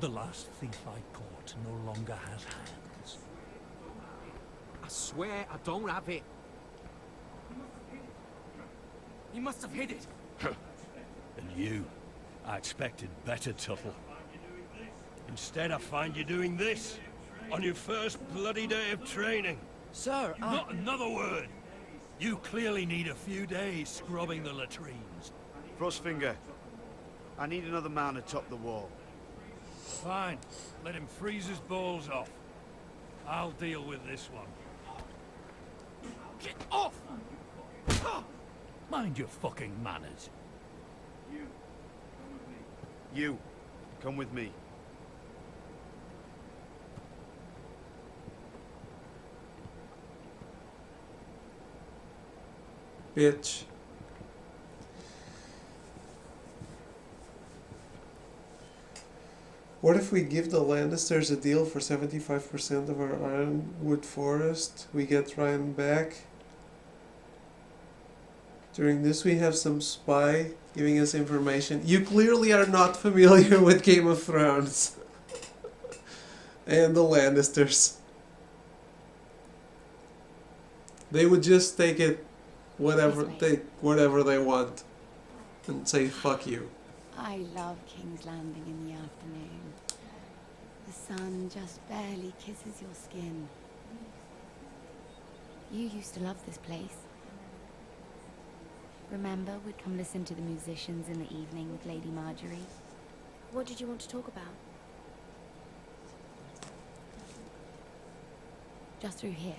The last thief I caught no longer has hands. I swear I don't have it. He must have hid it. And you? I expected better, Tuttle. Instead, I find you doing this on your first bloody day of training. Sir, Not another word! You clearly need a few days scrubbing the latrines. Frostfinger, I need another man to top the wall. Fine. Let him freeze his balls off. I'll deal with this one. Get off! Mind your fucking manners. You, come with me. Bitch. What if we give the Lannisters a deal for 75% of our Ironwood forest? We get Ryan back. During this we have some spy giving us information. You clearly are not familiar with Game of Thrones. And the Lannisters. They would just take it whatever This they want and say fuck you. I love King's Landing in the afternoon. The sun just barely kisses your skin. You used to love this place. Remember, we'd come listen to the musicians in the evening with Lady Marjorie? What did you want to talk about? Just through here.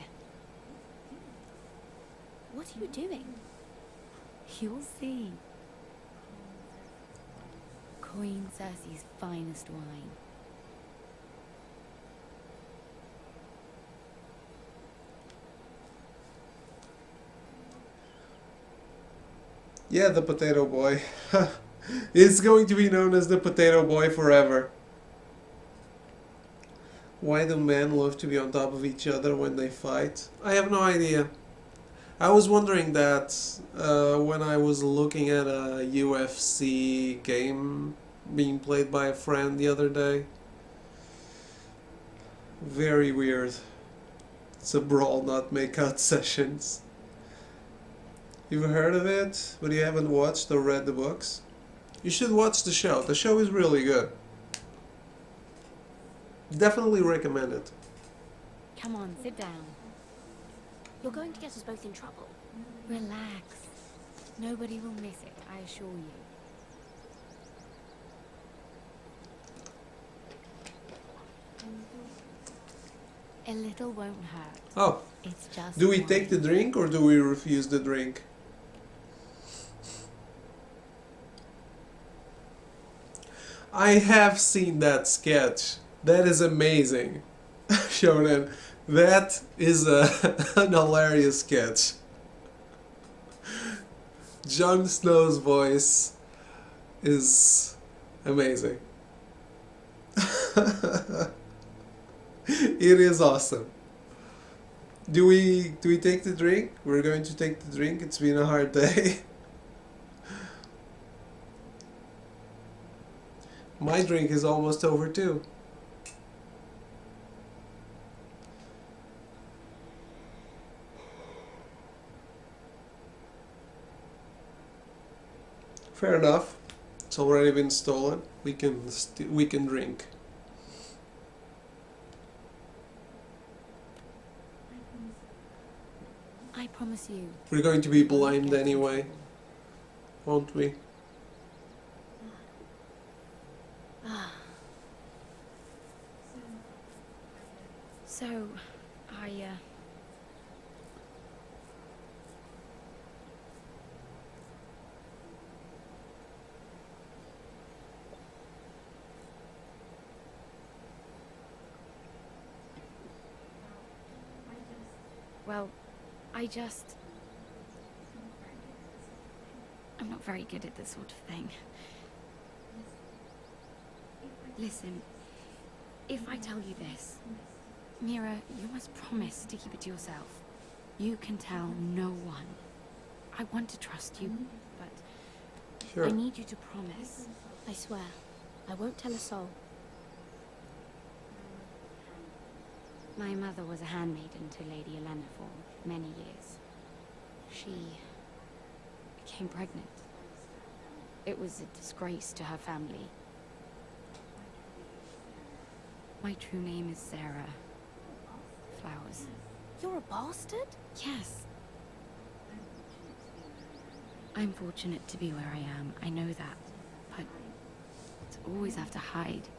What are you doing? You'll see. Queen Cersei's finest wine. Yeah, the Potato Boy. It's going to be known as the Potato Boy forever. Why do men love to be on top of each other when they fight? I have no idea. I was wondering that when I was looking at a UFC game being played by a friend the other day. Very weird. It's a brawl, not make-out sessions. You've heard of it, but you haven't watched or read the books? You should watch the show. The show is really good. Definitely recommend it. Come on, sit down. You're going to get us both in trouble. Relax. Nobody will miss it, I assure you. A little won't hurt. Oh. It's just Do we wine. take the drink or do we refuse the drink? I have seen that sketch. That is amazing. Shonen. That is an hilarious sketch. Jon Snow's voice is amazing. It is awesome. Do we take the drink? We're going to take the drink. It's been a hard day. My drink is almost over too. Fair enough. It's already been stolen. We can drink. I promise you. We're going to be blind anyway, won't we? So, well, I'm not very good at this sort of thing. Listen, if I tell you this, Mira, you must promise to keep it to yourself. You can tell no one. I want to trust you, but Sure. I need you to promise. I swear, I won't tell a soul. My mother was a handmaiden to Lady Olenna for many years. She became pregnant. It was a disgrace to her family. My true name is Sarah Flowers. You're a bastard? Yes. I'm fortunate to be where I am, I know that. But to always have to hide.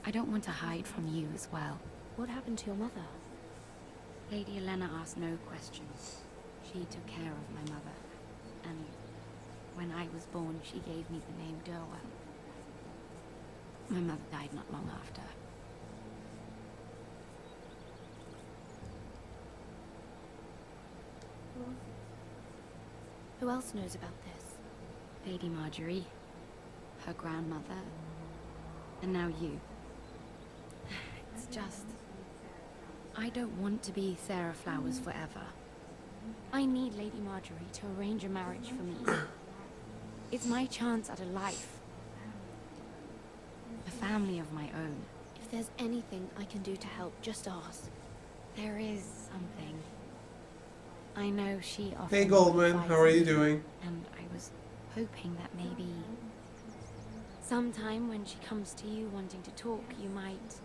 I don't want to hide from you as well. What happened to your mother? Lady Olenna asked no questions. She took care of my mother. And when I was born, she gave me the name Durwell. My mother died not long after. Who else knows about this? Lady Marjorie, her grandmother, and now you. It's just... I don't want to be Sarah Flowers forever. I need Lady Marjorie to arrange a marriage for me. It's my chance at a life. A family of my own. If there's anything I can do to help, just ask. There is something. I know she often Hey Goldman, how are you advises me, doing? And I was hoping that maybe sometime when she comes to you wanting to talk, you might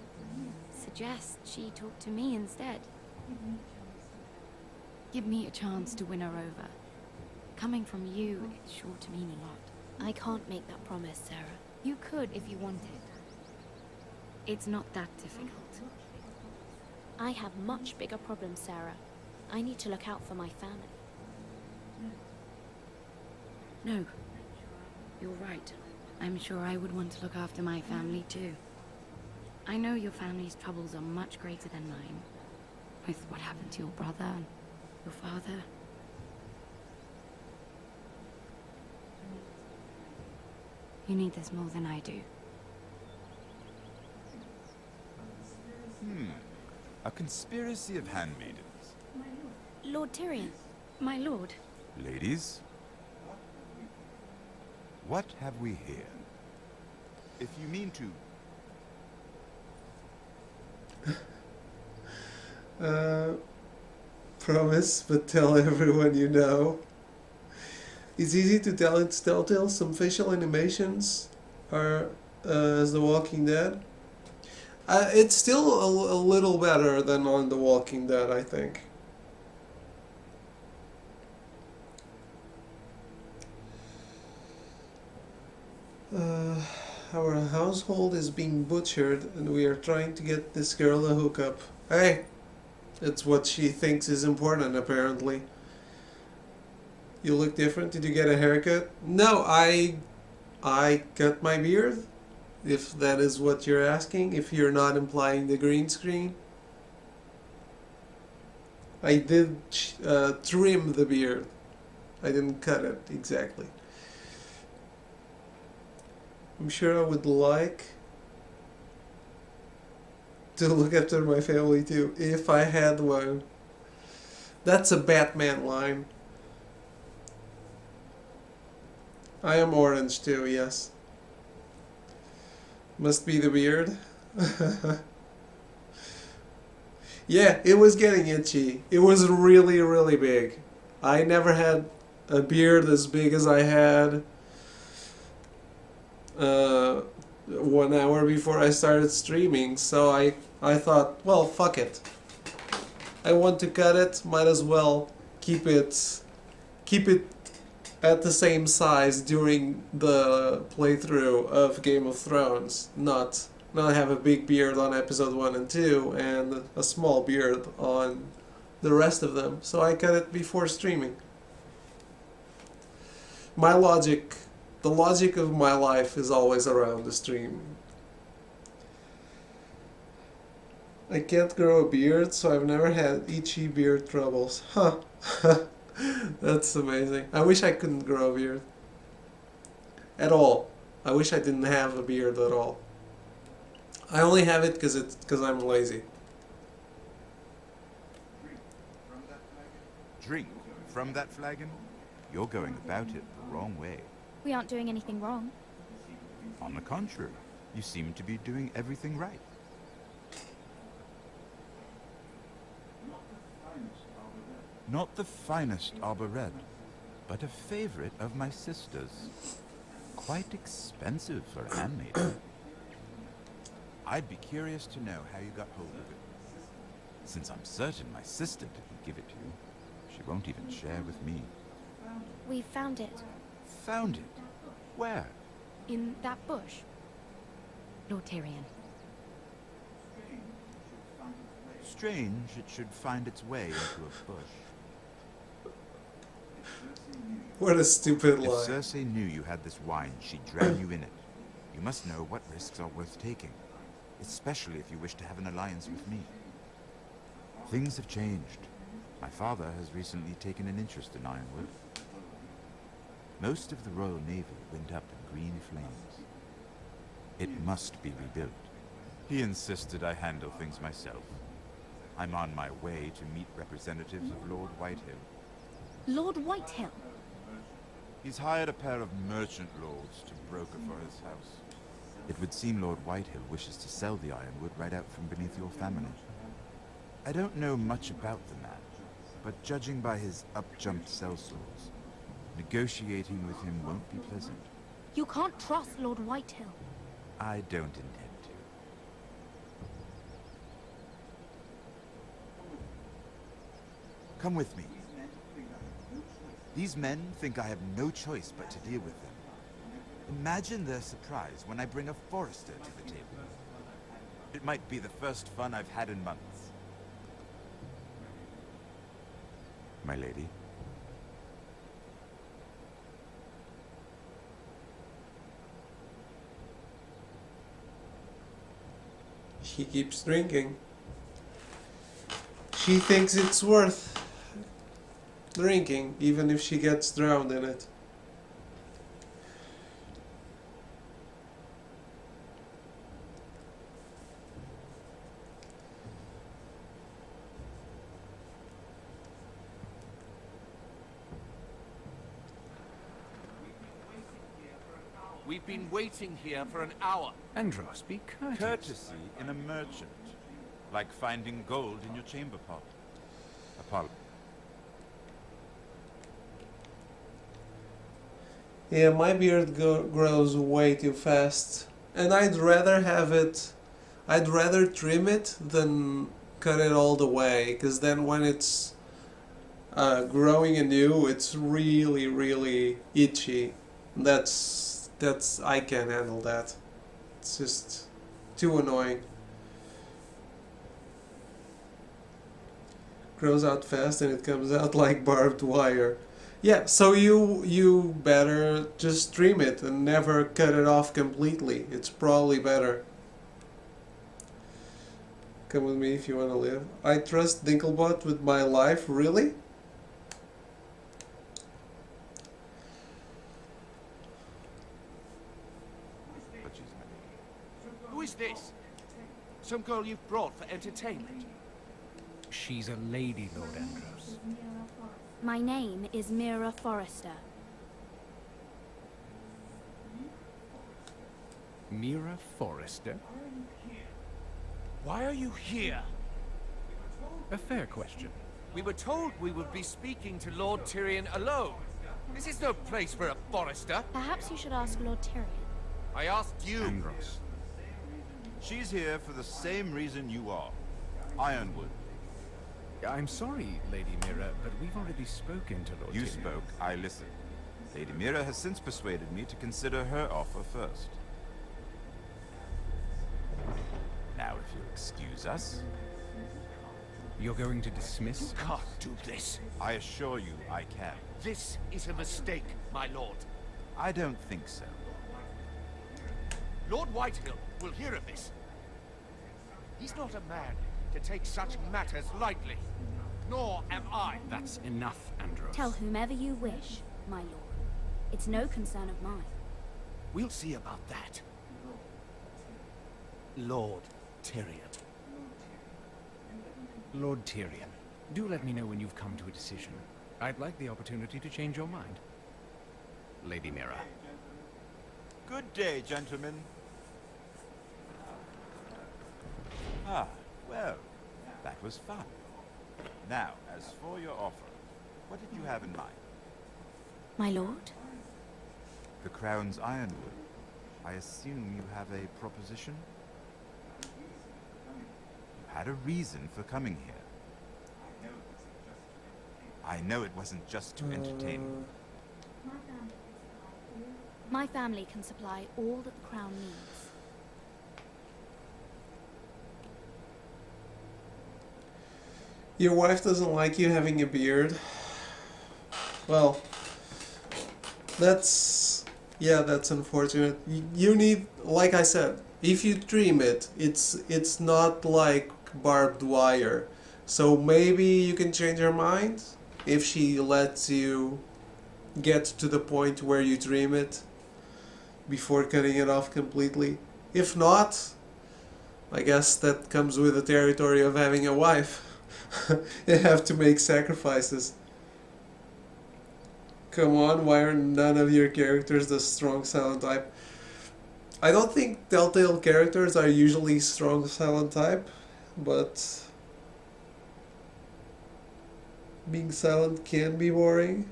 suggest she talk to me instead. Give me a chance to win her over. Coming from you, it's sure to mean a lot. I can't make that promise, Sarah. You could if you wanted. It's not that difficult. I have much bigger problems, Sarah. I need to look out for my family. No. You're right. I'm sure I would want to look after my family too. I know your family's troubles are much greater than mine. With what happened to your brother and your father. You need this more than I do. A conspiracy of handmaidens. Lord Tyrion. My lord. Ladies, what have we here? If you mean to... Promise, but tell everyone you know. It's easy to tell it's Telltale. Some facial animations are as The Walking Dead. It's still a little better than on The Walking Dead, I think. Our household is being butchered and we are trying to get this girl a hookup. Hey! It's what she thinks is important, apparently. You look different. Did you get a haircut? No, I cut my beard. If that is what you're asking, if you're not implying the green screen. I did trim the beard. I didn't cut it exactly. I'm sure I would like to look after my family too, if I had one. That's a Batman line. I am orange too, yes. Must be the beard. Yeah, it was getting itchy. It was really, really big. I never had a beard as big as I had 1 hour before I started streaming, so I thought, well, fuck it. I want to cut it, might as well keep it at the same size during the playthrough of Game of Thrones, not have a big beard on episode 1 and 2 and a small beard on the rest of them. So I cut it before streaming. My logic, the logic of my life is always around the stream. I can't grow a beard, so I've never had itchy beard troubles. Huh. That's amazing. I wish I couldn't grow a beard. At all. I wish I didn't have a beard at all. I only have it because I'm lazy. Drink from that flagon? You're going about it the wrong way. We aren't doing anything wrong. On the contrary, you seem to be doing everything right. Not the finest arbor red, but a favorite of my sister's. Quite expensive for a handmaiden. I'd be curious to know how you got hold of it. Since I'm certain my sister didn't give it to you, she won't even share with me. We found it. Found it? Where? In that bush. Lord Tyrion. Strange it should find its way into a bush. What a stupid line. If Cersei knew you had this wine, she'd drown you in it. You must know what risks are worth taking, especially if you wish to have an alliance with me. Things have changed. My father has recently taken an interest in Ironwood. Most of the Royal Navy went up in green flames. It must be rebuilt. He insisted I handle things myself. I'm on my way to meet representatives of Lord Whitehill. Lord Whitehill? He's hired a pair of merchant lords to broker for his house. It would seem Lord Whitehill wishes to sell the Ironwood right out from beneath your family. I don't know much about the man, but judging by his up-jumped sellswords, negotiating with him won't be pleasant. You can't trust Lord Whitehill. I don't intend to. Come with me. These men think I have no choice but to deal with them. Imagine their surprise when I bring a Forrester to the table. It might be the first fun I've had in months. My lady. She keeps drinking. She thinks it's worth drinking, even if she gets drowned in it. We've been waiting here for an hour. Andros, be courteous. Courtesy in a merchant. Like finding gold in your chamber pot. Apollo. Yeah, my beard grows way too fast. And I'd rather trim it than cut it all the way. Because then when it's growing anew, it's really, really itchy. I can't handle that. It's just too annoying. Grows out fast and it comes out like barbed wire. Yeah, so you better just trim it and never cut it off completely. It's probably better. Come with me if you want to live. I trust Dinklebot with my life, really? Who is this? Some girl you've brought for entertainment? She's a lady, Lord Andros. My name is Mira Forrester. Mira Forrester? Why are you here? A fair question. We were told we would be speaking to Lord Tyrion alone. This is no place for a Forrester. Perhaps you should ask Lord Tyrion. I asked you. Andros. She's here for the same reason you are. Ironwood. I'm sorry, Lady Mira, but we've already spoken to Lord You Tyrion. spoke, I listened. Lady Mira has since persuaded me to consider her offer first. Now, if you'll excuse us... You're going to dismiss? You can't do this. I assure you I can. This is a mistake, my lord. I don't think so. Lord Whitehill will hear of this. He's not a man to take such matters lightly. Nor am I. That's enough, Andros. Tell whomever you wish, my lord. It's no concern of mine. We'll see about that. Lord Tyrion. Lord Tyrion, do let me know when you've come to a decision. I'd like the opportunity to change your mind. Lady Mira. Good day, gentlemen. Ah, well, that was fun. Now, as for your offer, what did you have in mind? My lord? The Crown's Ironwood. I assume you have a proposition? You had a reason for coming here. I know it wasn't just to entertain you. My family can supply all that the Crown needs. Your wife doesn't like you having a beard. Well, that's unfortunate. You need, like I said, if you trim it, it's not like barbed wire. So maybe you can change her mind if she lets you get to the point where you trim it before cutting it off completely. If not, I guess that comes with the territory of having a wife. You have to make sacrifices. Come on, why are none of your characters the strong silent type? I don't think Telltale characters are usually strong silent type, but being silent can be boring.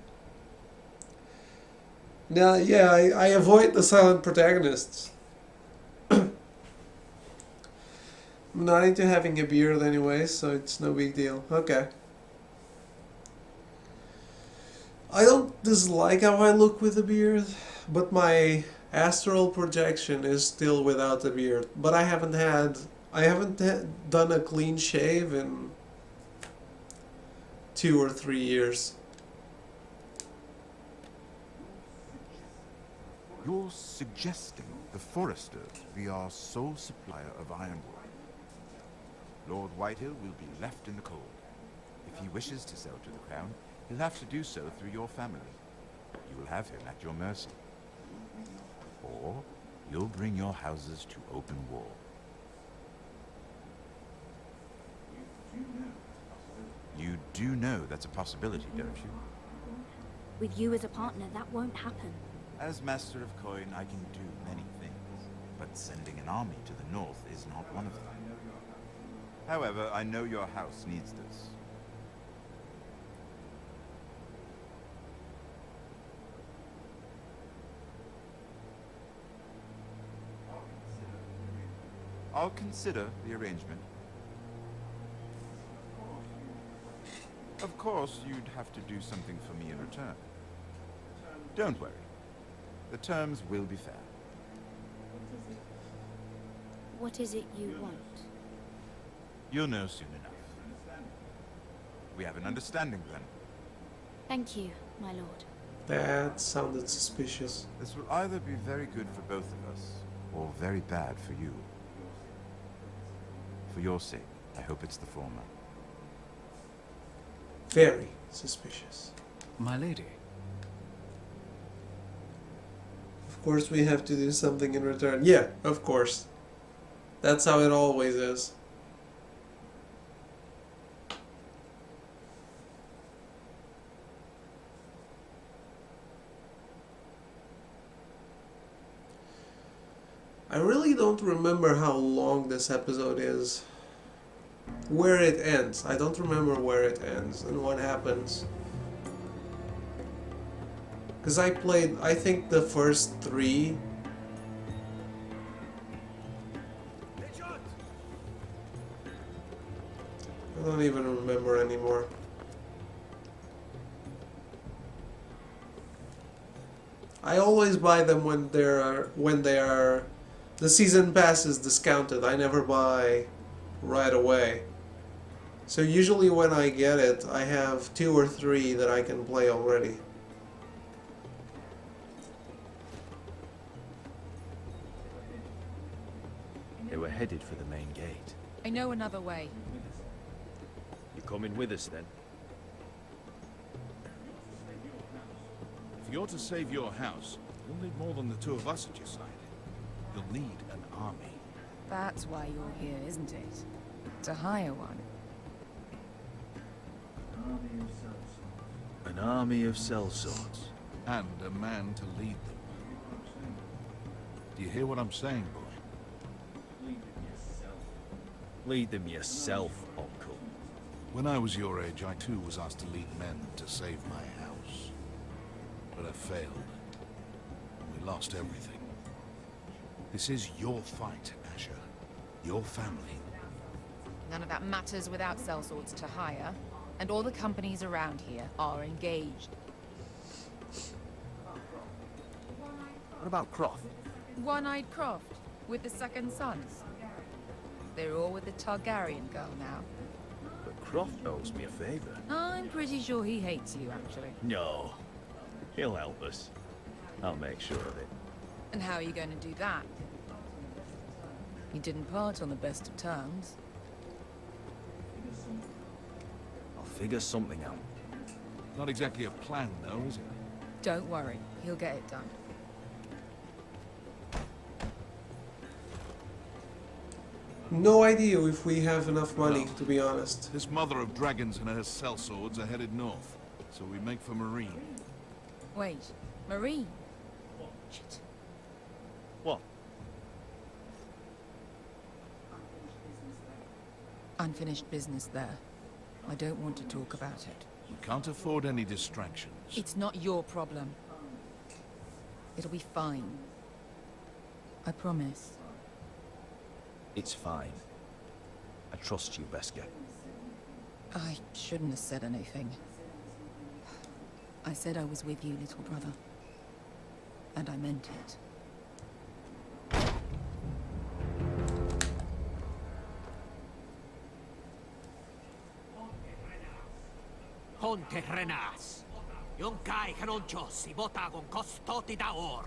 Now, yeah, I avoid the silent protagonists. I'm not into having a beard anyway, so it's no big deal. Okay. I don't dislike how I look with a beard, but my astral projection is still without a beard. But I haven't done a clean shave in 2 or 3 years. You're suggesting the Foresters be our sole supplier of ironwood. Lord Whitehill will be left in the cold. If he wishes to sell to the Crown, he'll have to do so through your family. You will have him at your mercy. Or you'll bring your houses to open war. You do know that's a possibility, don't you? With you as a partner, that won't happen. As Master of Coin, I can do many things, but sending an army to the north is not one of them. However, I know your house needs this. I'll consider the arrangement. Of course, you'd have to do something for me in return. Don't worry. The terms will be fair. What is it you want? You'll know soon enough. We have an understanding then. Thank you, my lord. That sounded suspicious. This will either be very good for both of us, or very bad for you. For your sake, I hope it's the former. Very suspicious. My lady. Of course we have to do something in return. Yeah, of course. That's how it always is. I really don't remember how long this episode is. Where it ends. I don't remember where it ends and what happens. Because I played, I think, the first 3. I don't even remember anymore. I always buy them when they are the season pass is discounted. I never buy right away. So usually when I get it, I have 2 or 3 that I can play already. They were headed for the main gate. I know another way. You coming with us then? If you're to save your house, you'll need more than the 2 of us at your side. You'll need an army. That's why you're here, isn't it? To hire one. An army of sellswords. And a man to lead them. Do you hear what I'm saying, boy? Lead them yourself, Uncle. When I was your age, I too was asked to lead men to save my house. But I failed. We lost everything. This is your fight, Asher. Your family. None of that matters without sellswords to hire, and all the companies around here are engaged. What about Croft? One-Eyed Croft, with the second sons. They're all with the Targaryen girl now. But Croft owes me a favor. I'm pretty sure he hates you, actually. No. He'll help us. I'll make sure of it. And how are you going to do that? You didn't part on the best of terms. I'll figure something out. Not exactly a plan, though, is it? Don't worry, he'll get it done. No idea if we have enough money, to be honest. This mother of dragons and her sellswords are headed north, so we make for Marine. Wait, Marine? Shit. What? Unfinished business there. I don't want to talk about it. We can't afford any distractions. It's not your problem. It'll be fine. I promise. It's fine. I trust you, Beskha. I shouldn't have said anything. I said I was with you, little brother. And I meant it. Ponte Renas. Yung kai kanoncho si bota con costoti da or.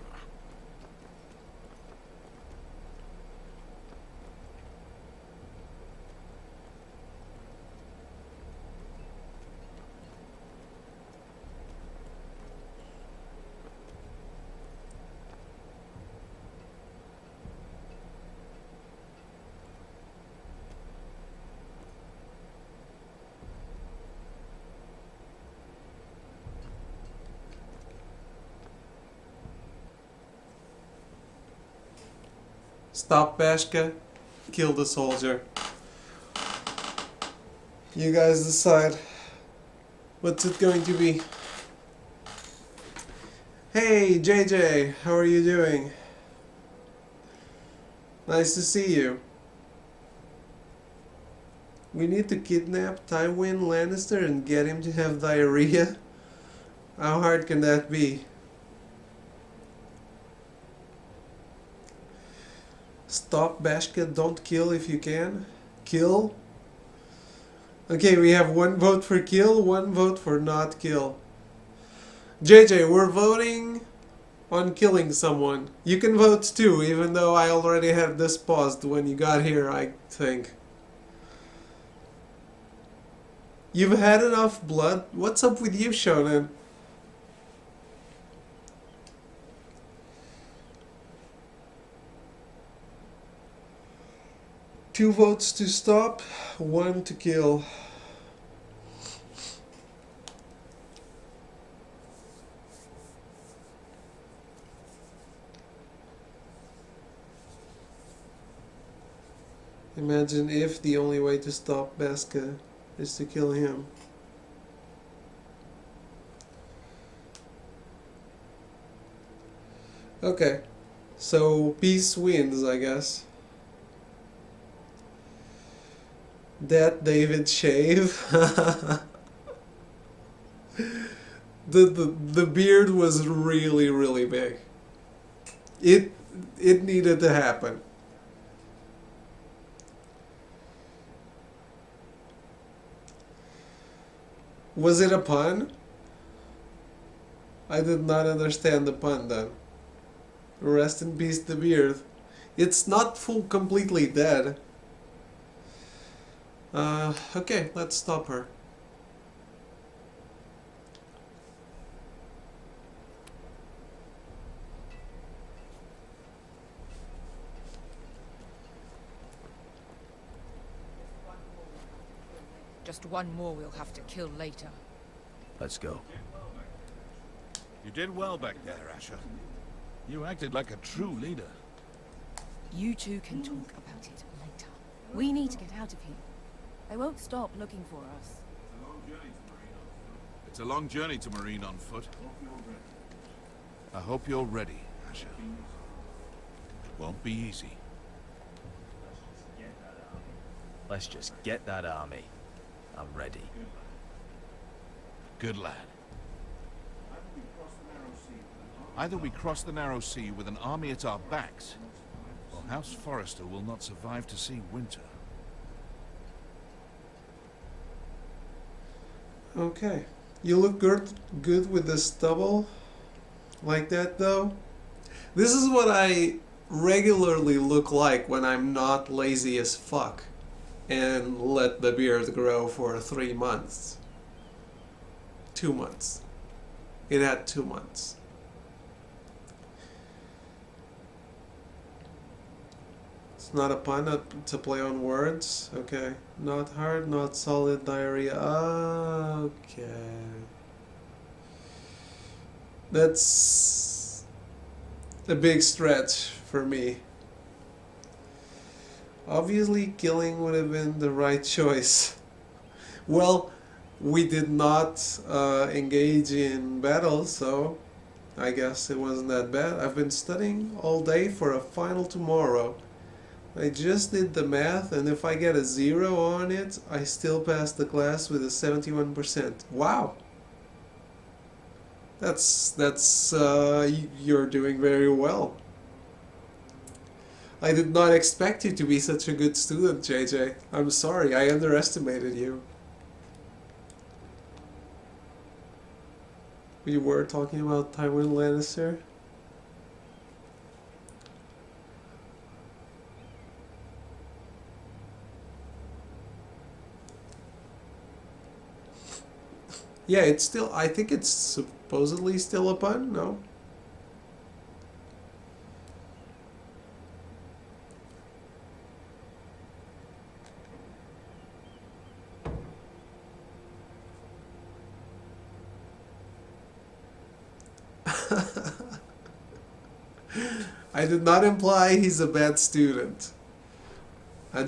Stop Beskha, kill the soldier. You guys decide. What's it going to be? Hey JJ, how are you doing? Nice to see you. We need to kidnap Tywin Lannister and get him to have diarrhea? How hard can that be? Stop Beskha, don't kill if you can. Kill? Okay, we have one vote for kill, one vote for not kill. JJ, we're voting on killing someone. You can vote too, even though I already had this paused when you got here, I think. You've had enough blood? What's up with you, Shonen? Two votes to stop, one to kill. Imagine if the only way to stop Beskha is to kill him. Okay, so peace wins, I guess. That David shave. the beard was really big. It needed to happen. Was it a pun? I did not understand the pun then. Rest in peace, the beard. It's not completely dead. Okay, let's stop her. Just one more we'll have to kill later. Let's go. You did well back there, Asher. You acted like a true leader. You two can talk about it later. We need to get out of here. They won't stop looking for us. It's a long journey to Marine on foot. I hope you're ready, Asher. It won't be easy. Let's just get that army. I'm ready. Good lad. Either we cross the Narrow Sea with an army at our backs, or House Forrester will not survive to see winter. Okay. You look good with the stubble. Like that, though. This is what I regularly look like when I'm not lazy as fuck and let the beard grow for 3 months. 2 months. It had 2 months. It's not a pun, to play on words. Okay. Not hard, not solid, diarrhea. Okay. That's a big stretch for me. Obviously, killing would have been the right choice. Well, we did not engage in battle, so I guess it wasn't that bad. I've been studying all day for a final tomorrow. I just did the math, and if I get a 0 on it, I still pass the class with a 71%. Wow! You're doing very well. I did not expect you to be such a good student, JJ. I'm sorry, I underestimated you. We were talking about Tywin Lannister. Yeah, it's still, I think it's supposedly still a pun, no? I did not imply he's a bad student. I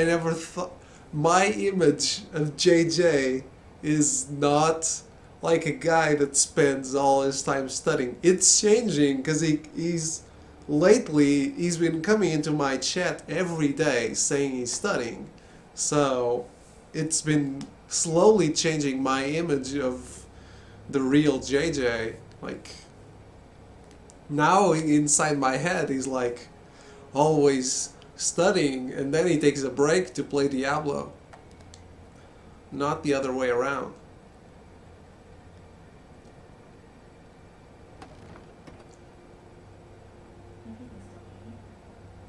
never thought, my image of JJ is not like a guy that spends all his time studying. It's changing because lately he's been coming into my chat every day saying he's studying. So it's been slowly changing my image of the real JJ. Like, now inside my head he's like always studying, and then he takes a break to play Diablo. Not the other way around.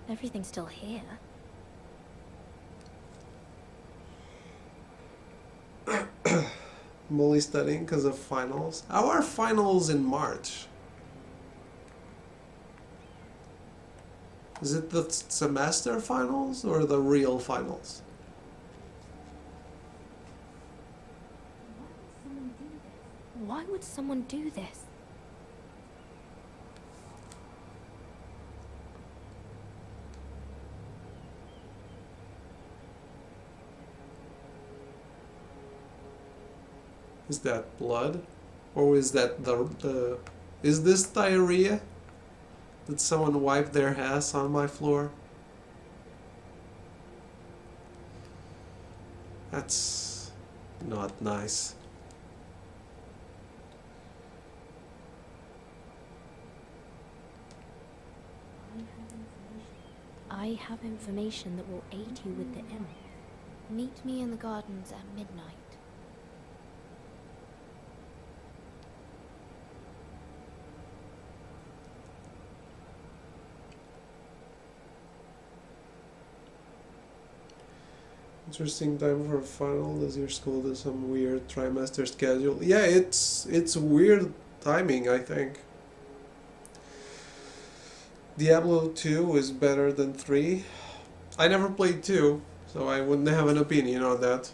Everything's still here. Molly studying because of finals. How are finals in March? Is it the semester finals or the real finals? Why would someone do this? Is that blood? Or is that is this diarrhea? Did someone wipe their ass on my floor? That's not nice. I have information that will aid you with the imp. Meet me in the gardens at midnight. Interesting time for a final. Does your school do some weird trimester schedule? Yeah, it's weird timing, I think. Diablo 2 is better than 3. I never played 2, so I wouldn't have an opinion on that.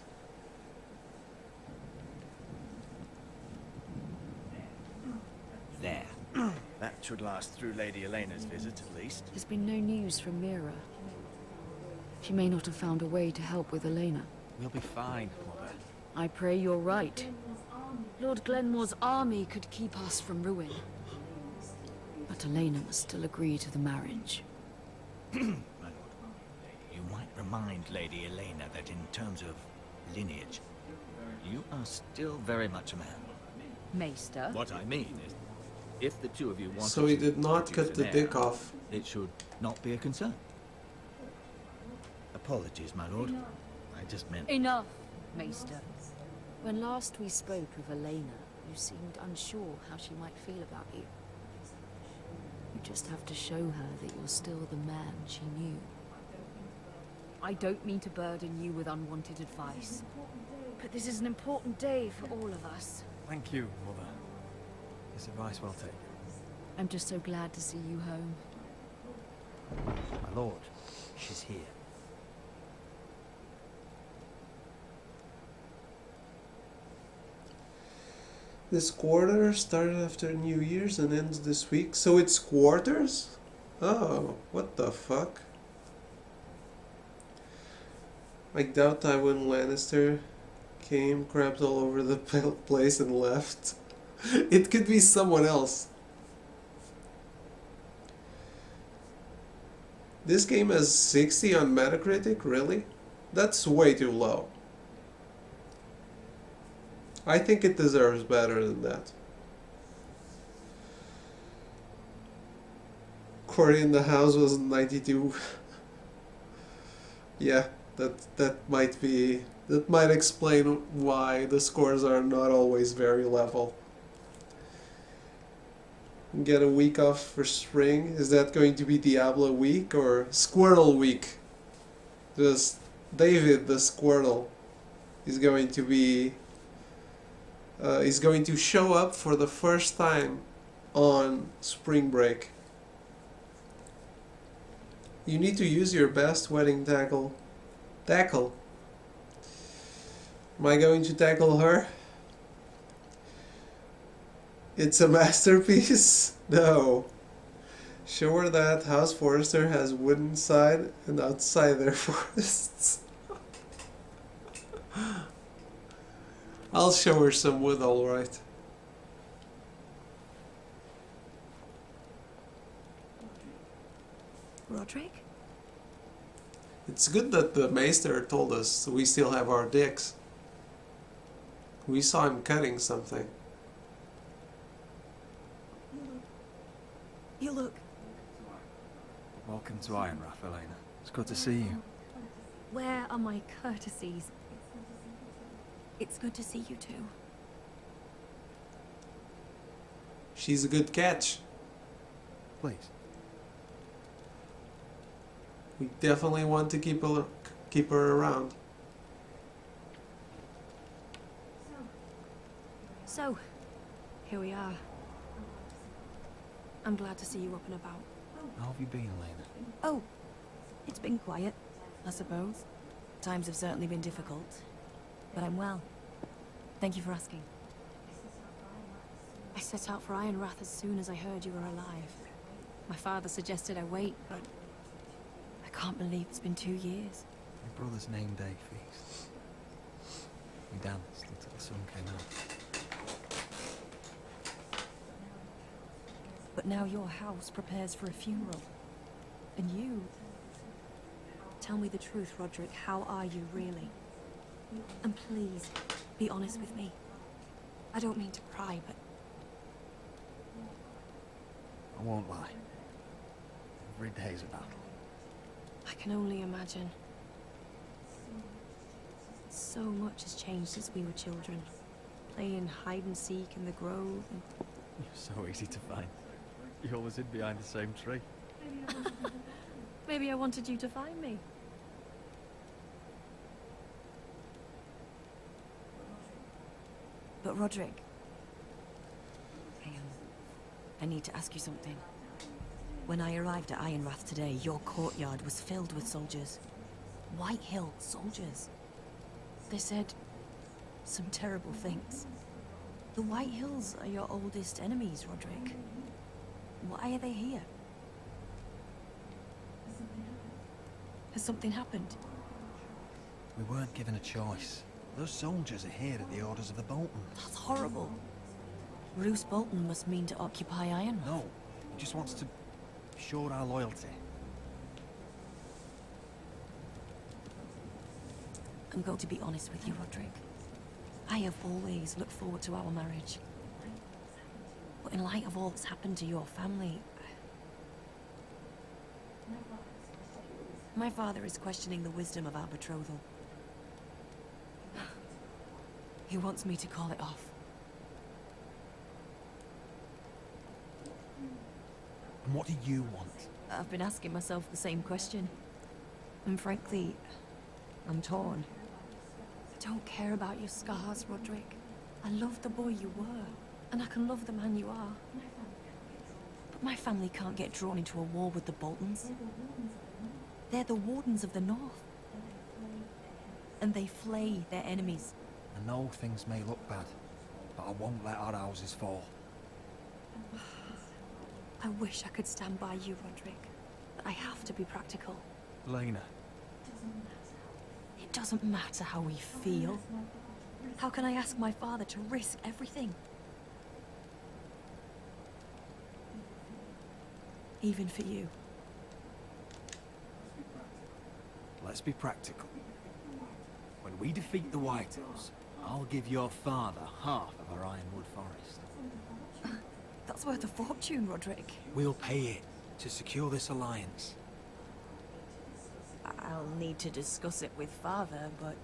There. That should last through Lady Elena's visit, at least. There's been no news from Mira. She may not have found a way to help with Elena. We'll be fine, Mother. I pray you're right. Lord Glenmore's army could keep us from ruin. But Elena must still agree to the marriage. My lord, you might remind Lady Elena that in terms of lineage, you are still very much a man. Maester? What I mean is, if the two of you want So he did not cut the dick off. It should not be a concern. Apologies, my lord. I just meant... Enough, Maester. When last we spoke of Elena, you seemed unsure how she might feel about you. You just have to show her that you're still the man she knew. I don't mean to burden you with unwanted advice, but this is an important day for all of us. Thank you, Mother. This advice well taken. I'm just so glad to see you home. My lord, she's here. This quarter started after New Year's and ends this week. So it's quarters? Oh, what the fuck? I doubt Tywin Lannister Came, crept all over the place and left. It could be someone else. This game has 60 on Metacritic, really? That's way too low. I think it deserves better than that. Corey in the house was 92. Yeah, that might explain why the scores are not always very level. Get a week off for spring. Is that going to be Diablo week or Squirtle week? Just David the Squirtle is going to be is going to show up for the first time on spring break. You need to use your best wedding tackle. Tackle. Am I going to tackle her? It's a masterpiece? No. Show her that House Forrester has wooden side and outside their forests. I'll show her some wood, alright. Roderick? It's good that the Maester told us we still have our dicks. We saw him cutting something. You look... Welcome to Ironrath, Elena. It's good to see you. Where are my courtesies? It's good to see you too. She's a good catch. Please. We definitely want to keep her around. So, here we are. I'm glad to see you up and about. How have you been, Elena? Oh, it's been quiet, I suppose. Times have certainly been difficult, but I'm well. Thank you for asking. I set out for Ironrath as soon as I heard you were alive. My father suggested I wait, but I can't believe it's been 2 years. My brother's name day feast. We danced until the sun came out. But now your house prepares for a funeral. And you... Tell me the truth, Roderick. How are you, really? And please, be honest with me. I don't mean to pry, but... I won't lie. Every day's a battle. I can only imagine. So much has changed since we were children. Playing hide and seek in the grove and... You're so easy to find. You always hid behind the same tree. Maybe I wanted you to find me. But Roderick, I need to ask you something. When I arrived at Ironrath today, your courtyard was filled with soldiers. Whitehill soldiers. They said some terrible things. The Whitehills are your oldest enemies, Roderick. Why are they here? Has something happened? We weren't given a choice. Those soldiers are here at the orders of the Bolton. That's horrible. Roose Bolton must mean to occupy Ironrath. No, he just wants to show our loyalty. I'm going to be honest with you, Roderick. I have always looked forward to our marriage. But in light of all that's happened to your family... My father is questioning the wisdom of our betrothal. He wants me to call it off. And what do you want? I've been asking myself the same question. And frankly, I'm torn. I don't care about your scars, Roderick. I love the boy you were, and I can love the man you are. But my family can't get drawn into a war with the Boltons. They're the Wardens of the North. And they flay their enemies. I know things may look bad, but I won't let our houses fall. I wish I could stand by you, Roderick. But I have to be practical. Elena. It doesn't matter how we feel. How can I ask my father to risk everything? Even for you. Let's be practical. When we defeat the Whitehills, I'll give your father half of our Ironwood forest. That's worth a fortune, Roderick. We'll pay it to secure this alliance. I'll need to discuss it with father, but...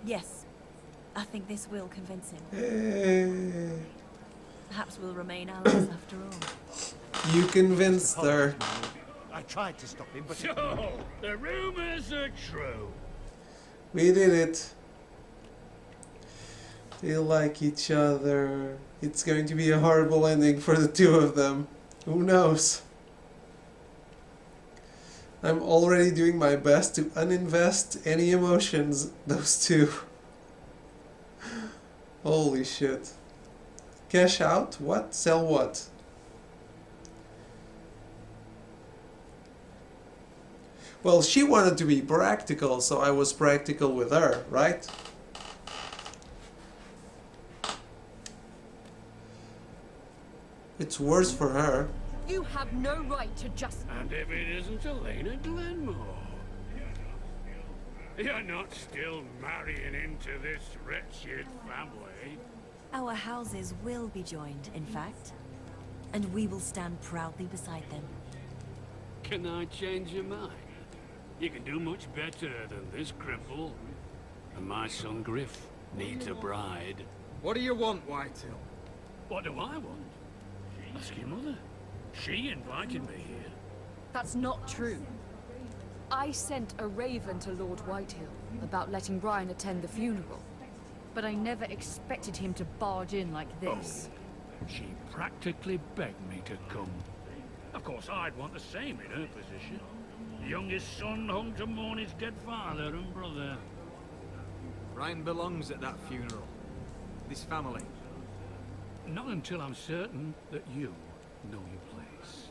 Yes. I think this will convince him. Perhaps we'll remain allies after all. You convinced her. I tried to stop him, but... So, the rumors are true. We did it. They like each other. It's going to be a horrible ending for the two of them. Who knows? I'm already doing my best to uninvest any emotions, those two. Holy shit. Cash out? What? Sell what? Well, she wanted to be practical, so I was practical with her, right? It's worse for her. You have no right to just... And if it isn't Elena Glenmore? You're not still marrying into this wretched family. Our houses will be joined, in fact. And we will stand proudly beside them. Can I change your mind? You can do much better than this cripple. And my son Griff needs a bride. What do you want, Whitehill? What do I want? Ask your mother. She invited me here. That's not true. I sent a raven to Lord Whitehill about letting Brian attend the funeral. But I never expected him to barge in like this. Oh, she practically begged me to come. Of course, I'd want the same in her position. Youngest son home to mourn his dead father and brother. Brian belongs at that funeral. This family. Not until I'm certain that you know your place.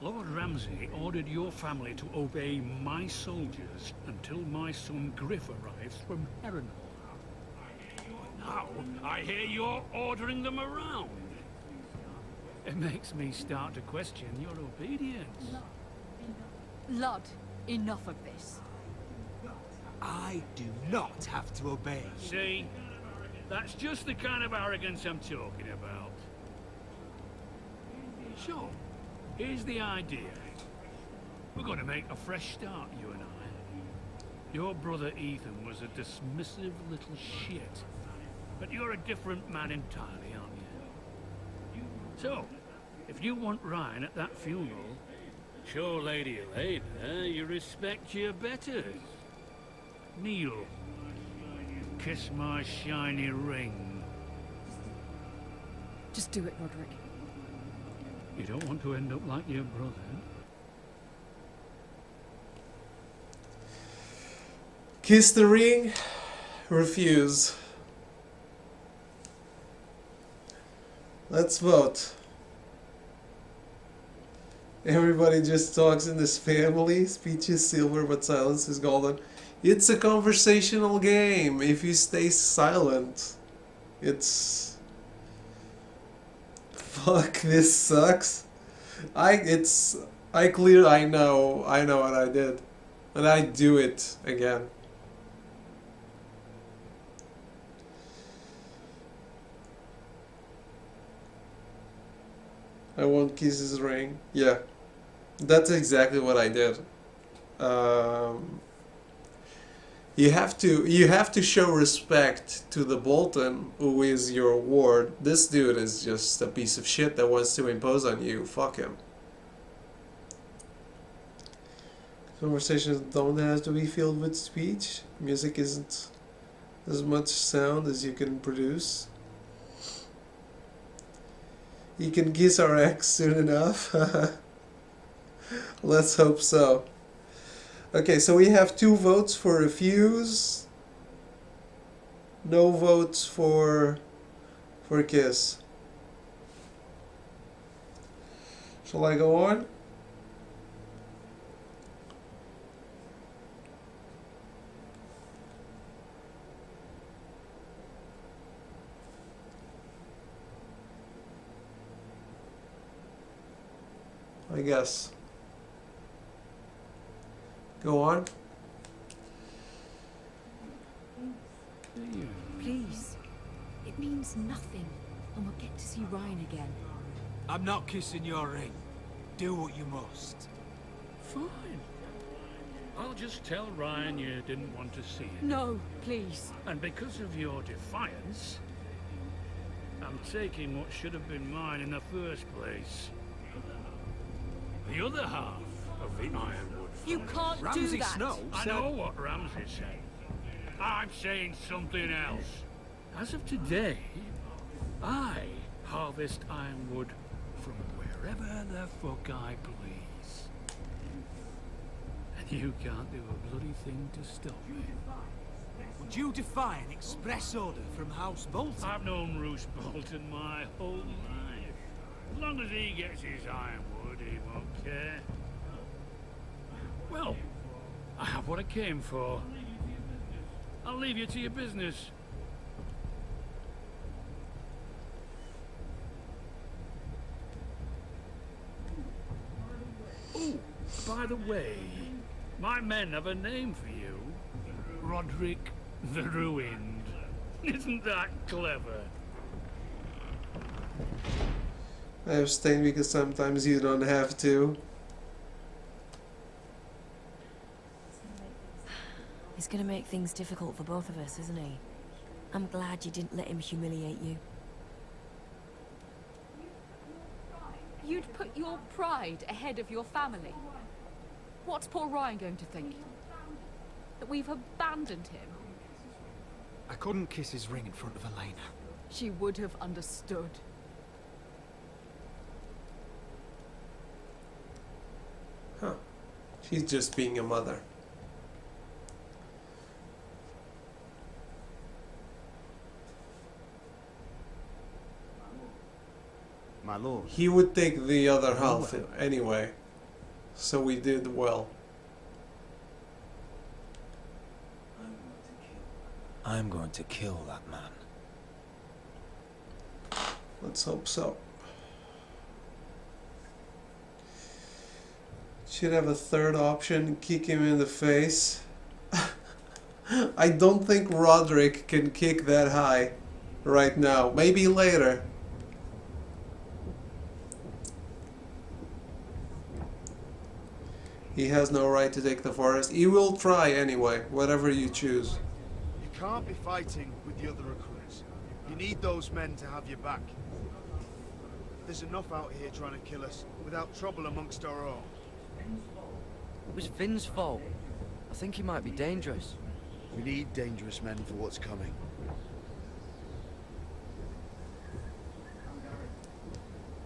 Lord Ramsay ordered your family to obey my soldiers until my son Griff arrives from Harrenhal. But now, I hear you're ordering them around. It makes me start to question your obedience. Lud, enough of this. I do not have to obey. See? That's just the kind of arrogance I'm talking about. So, here's the idea. We're going to make a fresh start, you and I. Your brother Ethan was a dismissive little shit. But you're a different man entirely, aren't you? So, if you want Ryan at that funeral, show Lady Elena you respect your betters. Kneel. Kiss my shiny ring. Just do it, Roderick. You don't want to end up like your brother. Kiss the ring. Refuse. Let's vote. Everybody just talks in this family. Speech is silver, but silence is golden. It's a conversational game. If you stay silent, it's... Fuck, this sucks. I know what I did. And I do it again. I won't kiss his ring. Yeah. That's exactly what I did. You have to show respect to the Bolton who is your ward. This dude is just a piece of shit that wants to impose on you. Fuck him. Conversations don't have to be filled with speech. Music isn't as much sound as you can produce. You can kiss our ex soon enough. Let's hope so. Okay, so we have 2 votes for refuse. No votes for kiss. Shall I go on? I guess. Go on. Please. It means nothing, and we'll get to see Ryan again. I'm not kissing your ring. Do what you must. Fine. I'll just tell Ryan you didn't want to see it. No, please. And because of your defiance, I'm taking what should have been mine in the first place. The other half of the Ironwood You can't do Ramsay that. Snow I said... know what Ramsay said. I'm saying something else. As of today, I harvest ironwood from wherever the fuck I please. And you can't do a bloody thing to stop me. Would you defy an express order from House Bolton? I've known Roose Bolton my whole life. As long as he gets his ironwood, he won't care. Well, I have what I came for. I'll leave you to your business. Oh, by the way, my men have a name for you. Roderick the Ruined. Isn't that clever? I abstain because sometimes you don't have to. He's gonna make things difficult for both of us, isn't he? I'm glad you didn't let him humiliate you. You'd put your pride ahead of your family. What's poor Ryan going to think? That we've abandoned him? I couldn't kiss his ring in front of Elena. She would have understood. Huh. She's just being a mother. My lord. He would take the other half anyway. So we did well. I'm going to kill that man. Let's hope so. Should have a third option, kick him in the face. I don't think Roderick can kick that high right now. Maybe later. He has no right to take the forest. He will try anyway, whatever you choose. You can't be fighting with the other recruits. You need those men to have your back. There's enough out here trying to kill us without trouble amongst our own. It was Finn's fault. I think he might be dangerous. We need dangerous men for what's coming.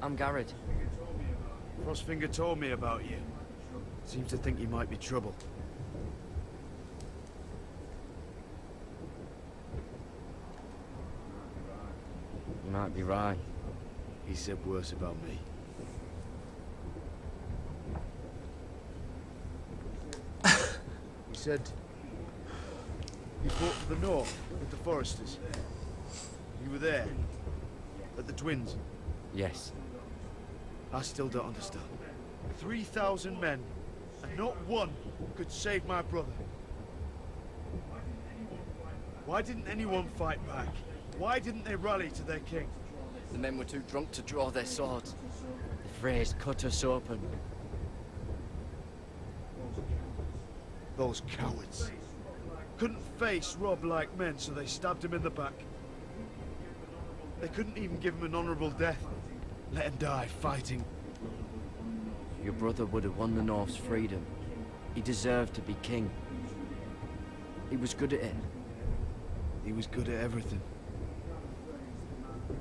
I'm Garrett. Frostfinger told me about you. Seems to think you might be trouble. You might be right. He said worse about me. He said you fought for the North with the Foresters. You were there at the Twins. Yes. I still don't understand. 3,000 men, and not one could save my brother. Why didn't anyone fight back? Why didn't they rally to their king? The men were too drunk to draw their swords. The Freys cut us open. Those cowards. Couldn't face Robb like men, so they stabbed him in the back. They couldn't even give him an honorable death. Let him die fighting. Your brother would have won the North's freedom. He deserved to be king. He was good at it. He was good at everything.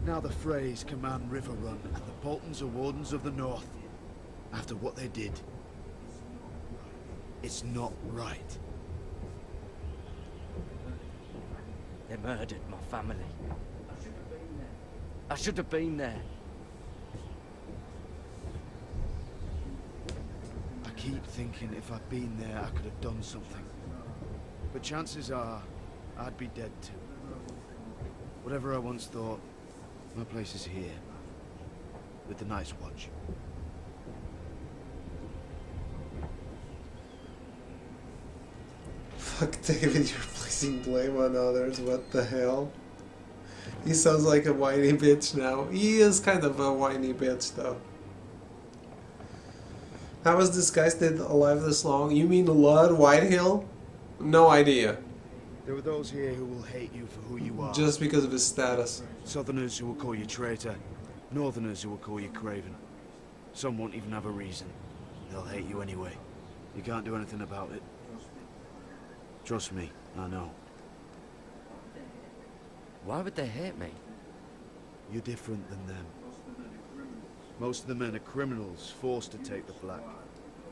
Now the Freys command Riverrun, and the Boltons are Wardens of the North. After what they did. It's not right. They murdered my family. I should have been there. I keep thinking if I'd been there, I could have done something. But chances are, I'd be dead too. Whatever I once thought, my place is here. With the Night's Watch. Fuck David, you're placing blame on others. What the hell? He sounds like a whiny bitch now. He is kind of a whiny bitch though. How was this guy stayed alive this long? You mean Lud Whitehill? No idea. There are those here who will hate you for who you are. Just because of his status. Southerners who will call you traitor. Northerners who will call you craven. Some won't even have a reason. They'll hate you anyway. You can't do anything about it. Trust me, I know. Why would they hate me? You're different than them. Most of the men are criminals, forced to take the flak.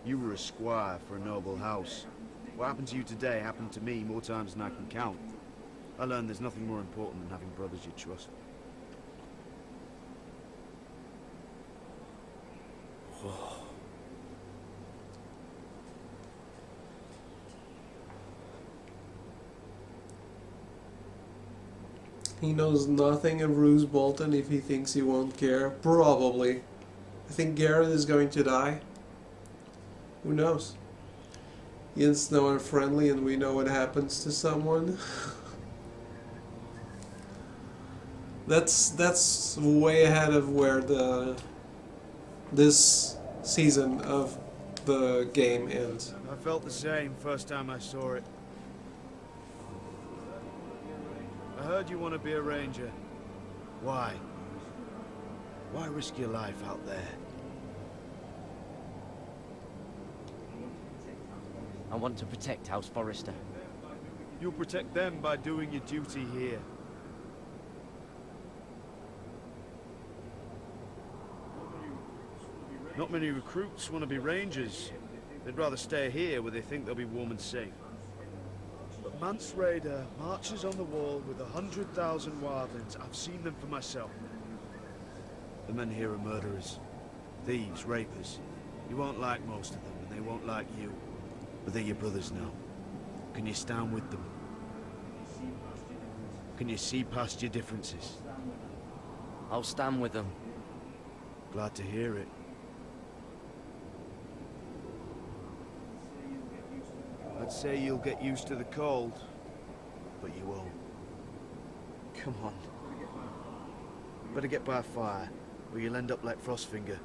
You were a squire for a noble house. What happened to you today happened to me more times than I can count. I learned there's nothing more important than having brothers you trust. He knows nothing of Roose Bolton if he thinks he won't care. Probably. I think Garrett is going to die. Who knows? Ian Snow are friendly and we know what happens to someone. That's way ahead of where this season of the game ends. I felt the same first time I saw it. I heard you want to be a ranger. Why? Why risk your life out there? I want to protect House Forrester. You'll protect them by doing your duty here. Not many recruits want to be rangers. They'd rather stay here where they think they'll be warm and safe. But Mance Rayder marches on the wall with 100,000 wildlings. I've seen them for myself. The men here are murderers. Thieves, rapers. You won't like most of them, and they won't like you. But they're your brothers now. Can you stand with them? Can you see past your differences? I'll stand with them. Glad to hear it. I'd say you'll get used to the cold, but you won't. Come on. Better get by a fire, or you'll end up like Frostfinger.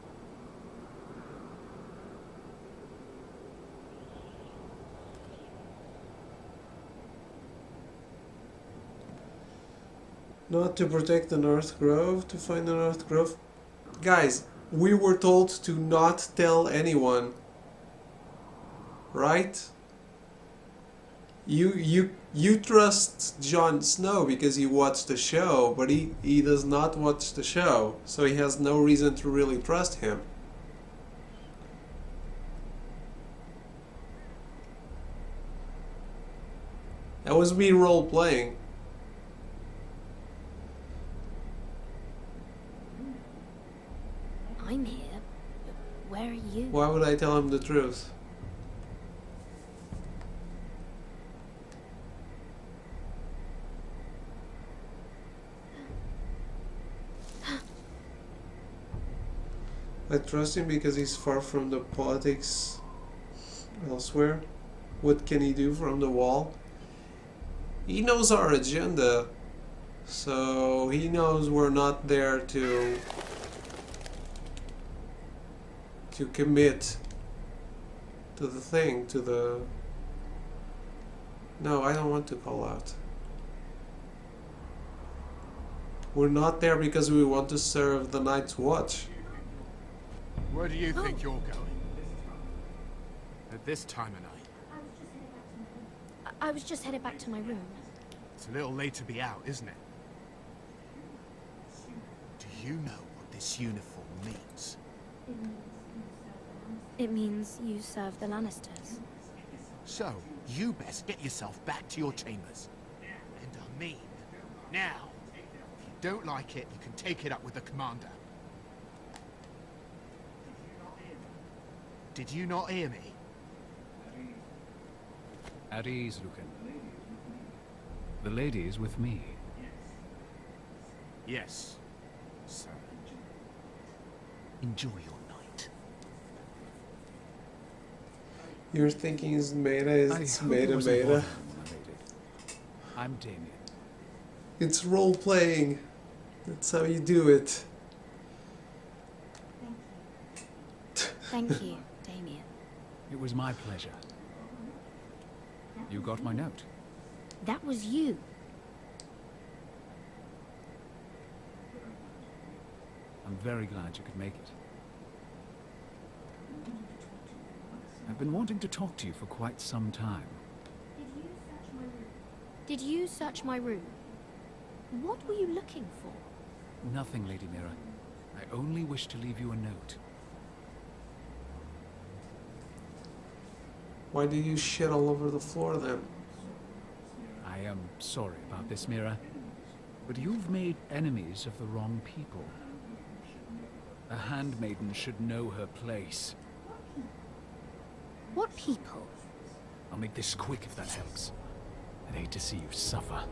Not to protect the North Grove, to find the North Grove. Guys, we were told to not tell anyone. Right? You trust Jon Snow because you watched the show, but he does not watch the show, so he has no reason to really trust him. That was me role-playing. I'm here, but where are you? Why would I tell him the truth? I trust him because he's far from the politics elsewhere. What can he do from the wall? He knows our agenda, so he knows we're not there to commit to the thing, to the... No, I don't want to call out. We're not there because we want to serve the Night's Watch. Where do you think you're going? At this time of night? I was just headed back to my room. It's a little late to be out, isn't it? Do you know what this uniform means? It means you serve the Lannisters. So, you best get yourself back to your chambers. And I mean, now. If you don't like it, you can take it up with the commander. Did you not hear me? At ease, Lucan. The lady is with me. Yes, sir. Enjoy your night. You're thinking it's Maida, it's Maida. I'm Damien. It's role playing. That's how you do it. Thank you, Damien. It was my pleasure. You got my note. That was you. I'm very glad you could make it. I've been wanting to talk to you for quite some time. Did you search my room? What were you looking for? Nothing, Lady Mira. I only wish to leave you a note. Why do you shit all over the floor then? I am sorry about this, Mira, but you've made enemies of the wrong people. A handmaiden should know her place. What people? I'll make this quick if that helps. I'd hate to see you suffer.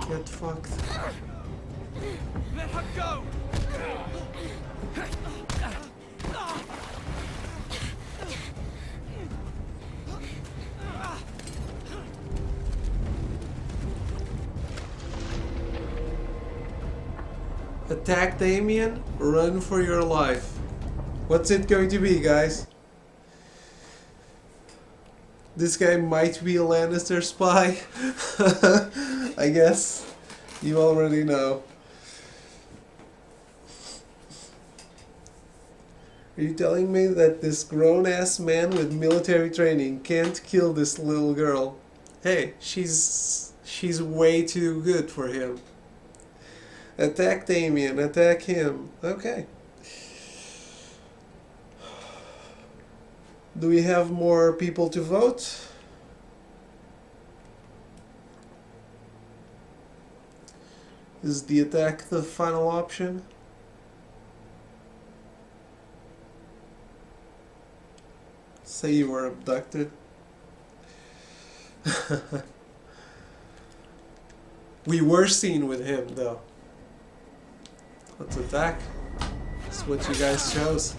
Get fucked. Let her go! Attack Damien, run for your life. What's it going to be, guys? This guy might be a Lannister spy. I guess. You already know. Are you telling me that this grown-ass man with military training can't kill this little girl? Hey, she's way too good for him. Attack Damien, attack him. Okay. Do we have more people to vote? Is the attack the final option? Say you were abducted. We were seen with him though. Let's attack. That's what you guys chose.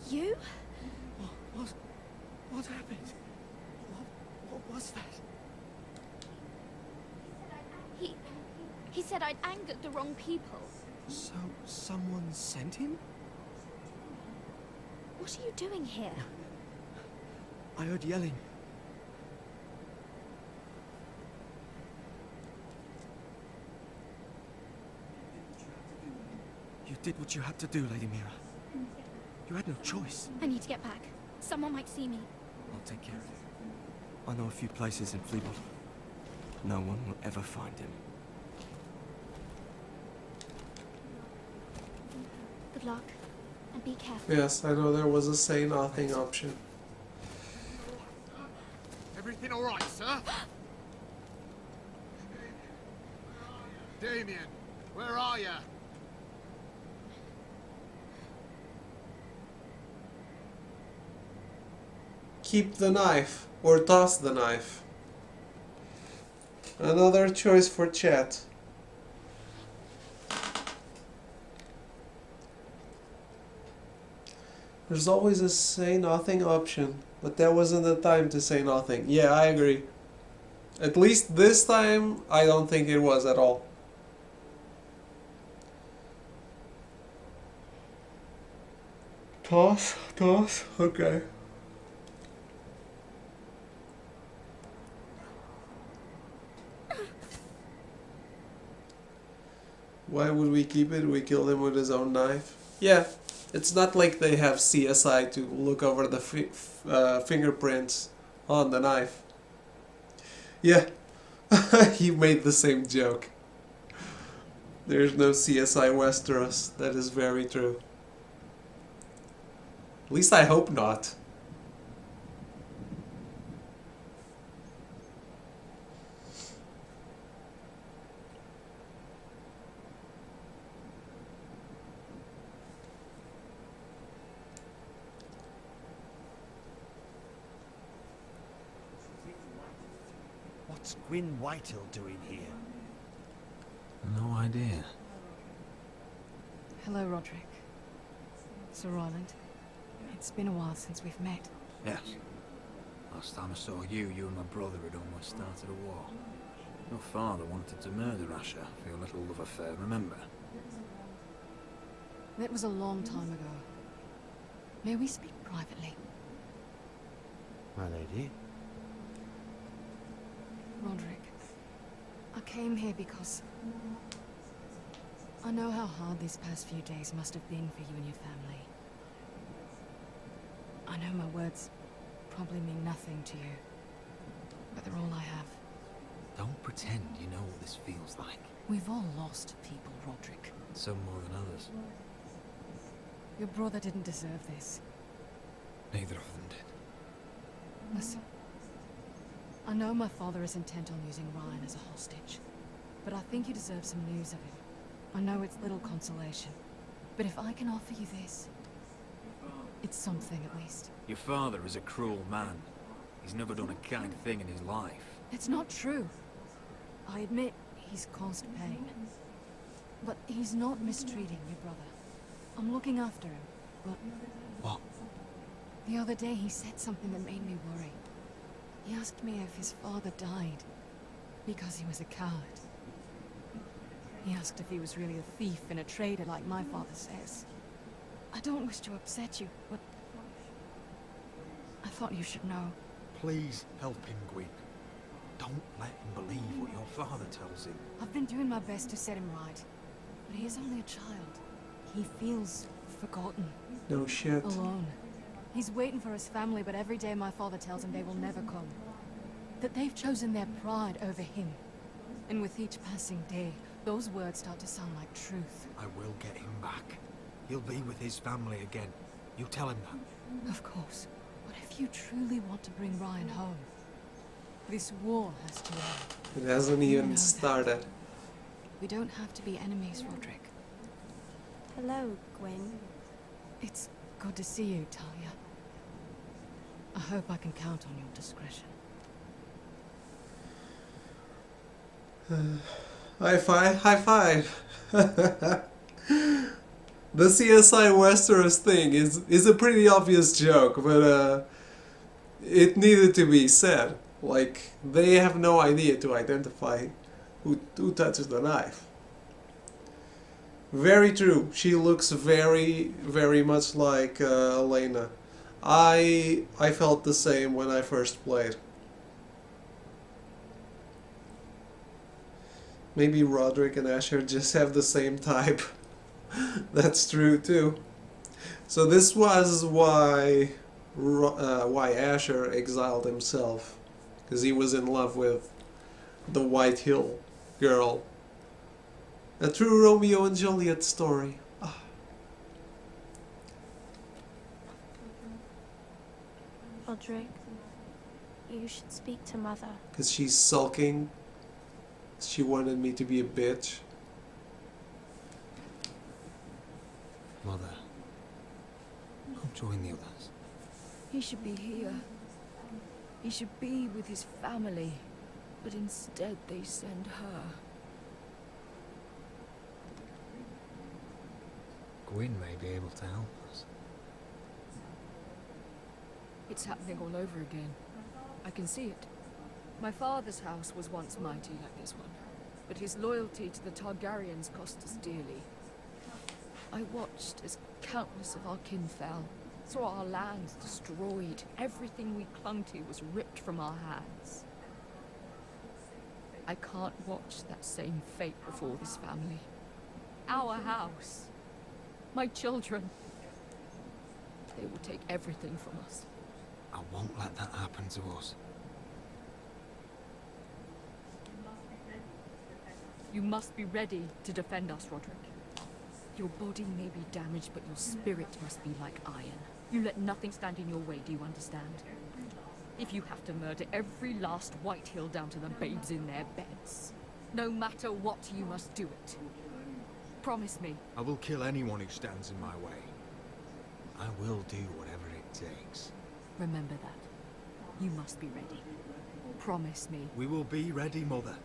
You? What happened? What was that? He said I'd angered the wrong people. So, someone sent him? What are you doing here? I heard yelling. You did what you had to do, Lady Mira. You had no choice. I need to get back. Someone might see me. I'll take care of it. I know a few places in Fleabot. No one will ever find him. Good luck. And be careful. Yes, I know there was a say nothing option. Everything all right, sir? Damien, where are you? Keep the knife or toss the knife. Another choice for chat. There's always a say nothing option, but that wasn't the time to say nothing. Yeah, I agree. At least this time, I don't think it was at all. Toss, okay. Why would we keep it? We killed him with his own knife. Yeah, it's not like they have CSI to look over the fingerprints on the knife. Yeah, he made the same joke. There's no CSI Westeros. That is very true. At least I hope not. What's Gwyn Whitehill doing here? No idea. Hello, Roderick. Sir Roland. It's been a while since we've met. Yes. Last time I saw you and my brother had almost started a war. Your father wanted to murder Asher for your little love affair, remember? That was a long time ago. May we speak privately? My lady? Roderick, I came here because I know how hard these past few days must have been for you and your family. I know my words probably mean nothing to you, but they're all I have. Don't pretend you know what this feels like. We've all lost people, Roderick. Some more than others. Your brother didn't deserve this. Neither of them did. Listen. I know my father is intent on using Ryan as a hostage, but I think you deserve some news of him. I know it's little consolation, but if I can offer you this, it's something at least. Your father is a cruel man. He's never done a kind thing in his life. It's not true. I admit he's caused pain, but he's not mistreating your brother. I'm looking after him, but... What? The other day he said something that made me worry. He asked me if his father died because he was a coward. He asked if he was really a thief and a traitor like my father says. I don't wish to upset you, but I thought you should know. Please help him, Gwyn. Don't let him believe what your father tells him. I've been doing my best to set him right, but he is only a child. He feels forgotten. No shit. Alone. He's waiting for his family, but every day my father tells him they will never come. That they've chosen their pride over him. And with each passing day, those words start to sound like truth. I will get him back. He'll be with his family again. You tell him that. Of course. But if you truly want to bring Ryan home, this war has to end. It hasn't You even know started. that. We don't have to be enemies, Roderick. Hello, Gwyn. It's good to see you, Talia. I hope I can count on your discretion. High five, high five. The CSI Westeros thing is a pretty obvious joke, but it needed to be said. Like, they have no idea to identify who touches the knife. Very true. She looks very, very much like Elena. I felt the same when I first played. Maybe Roderick and Asher just have the same type. That's true too. So this was why Asher exiled himself, because he was in love with the Whitehill girl. A true Romeo and Juliet story. Roderick, you should speak to Mother. Because she's sulking. She wanted me to be a bitch. Mother, come join the others. He should be here. He should be with his family. But instead they send her. Gwyn may be able to help us. It's happening all over again. I can see it. My father's house was once mighty like this one, but his loyalty to the Targaryens cost us dearly. I watched as countless of our kin fell, saw our lands destroyed, everything we clung to was ripped from our hands. I can't watch that same fate before this family. Our house. My children. They will take everything from us. I won't let that happen to us. You You must be ready to defend us, Roderick. Your body may be damaged, but your spirit must be like iron. You let nothing stand in your way, do you understand? If you have to murder every last Whitehill down to the babes in their beds, no matter what, you must do it. Promise me. I will kill anyone who stands in my way. I will do whatever it takes. Remember that. You must be ready. Promise me. We will be ready, Mother.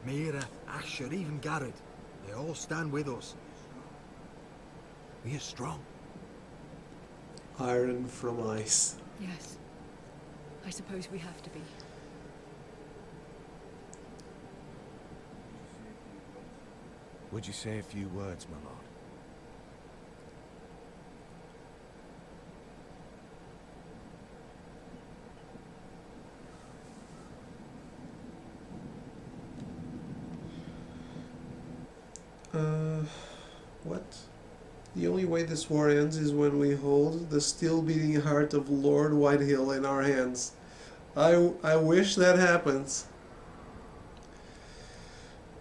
Mira, Asher, even Garrett. They all stand with us. We are strong. Iron from ice. Yes. I suppose we have to be. Would you say a few words, my lord? What? The only way this war ends is when we hold the still beating heart of Lord Whitehill in our hands. I wish that happens.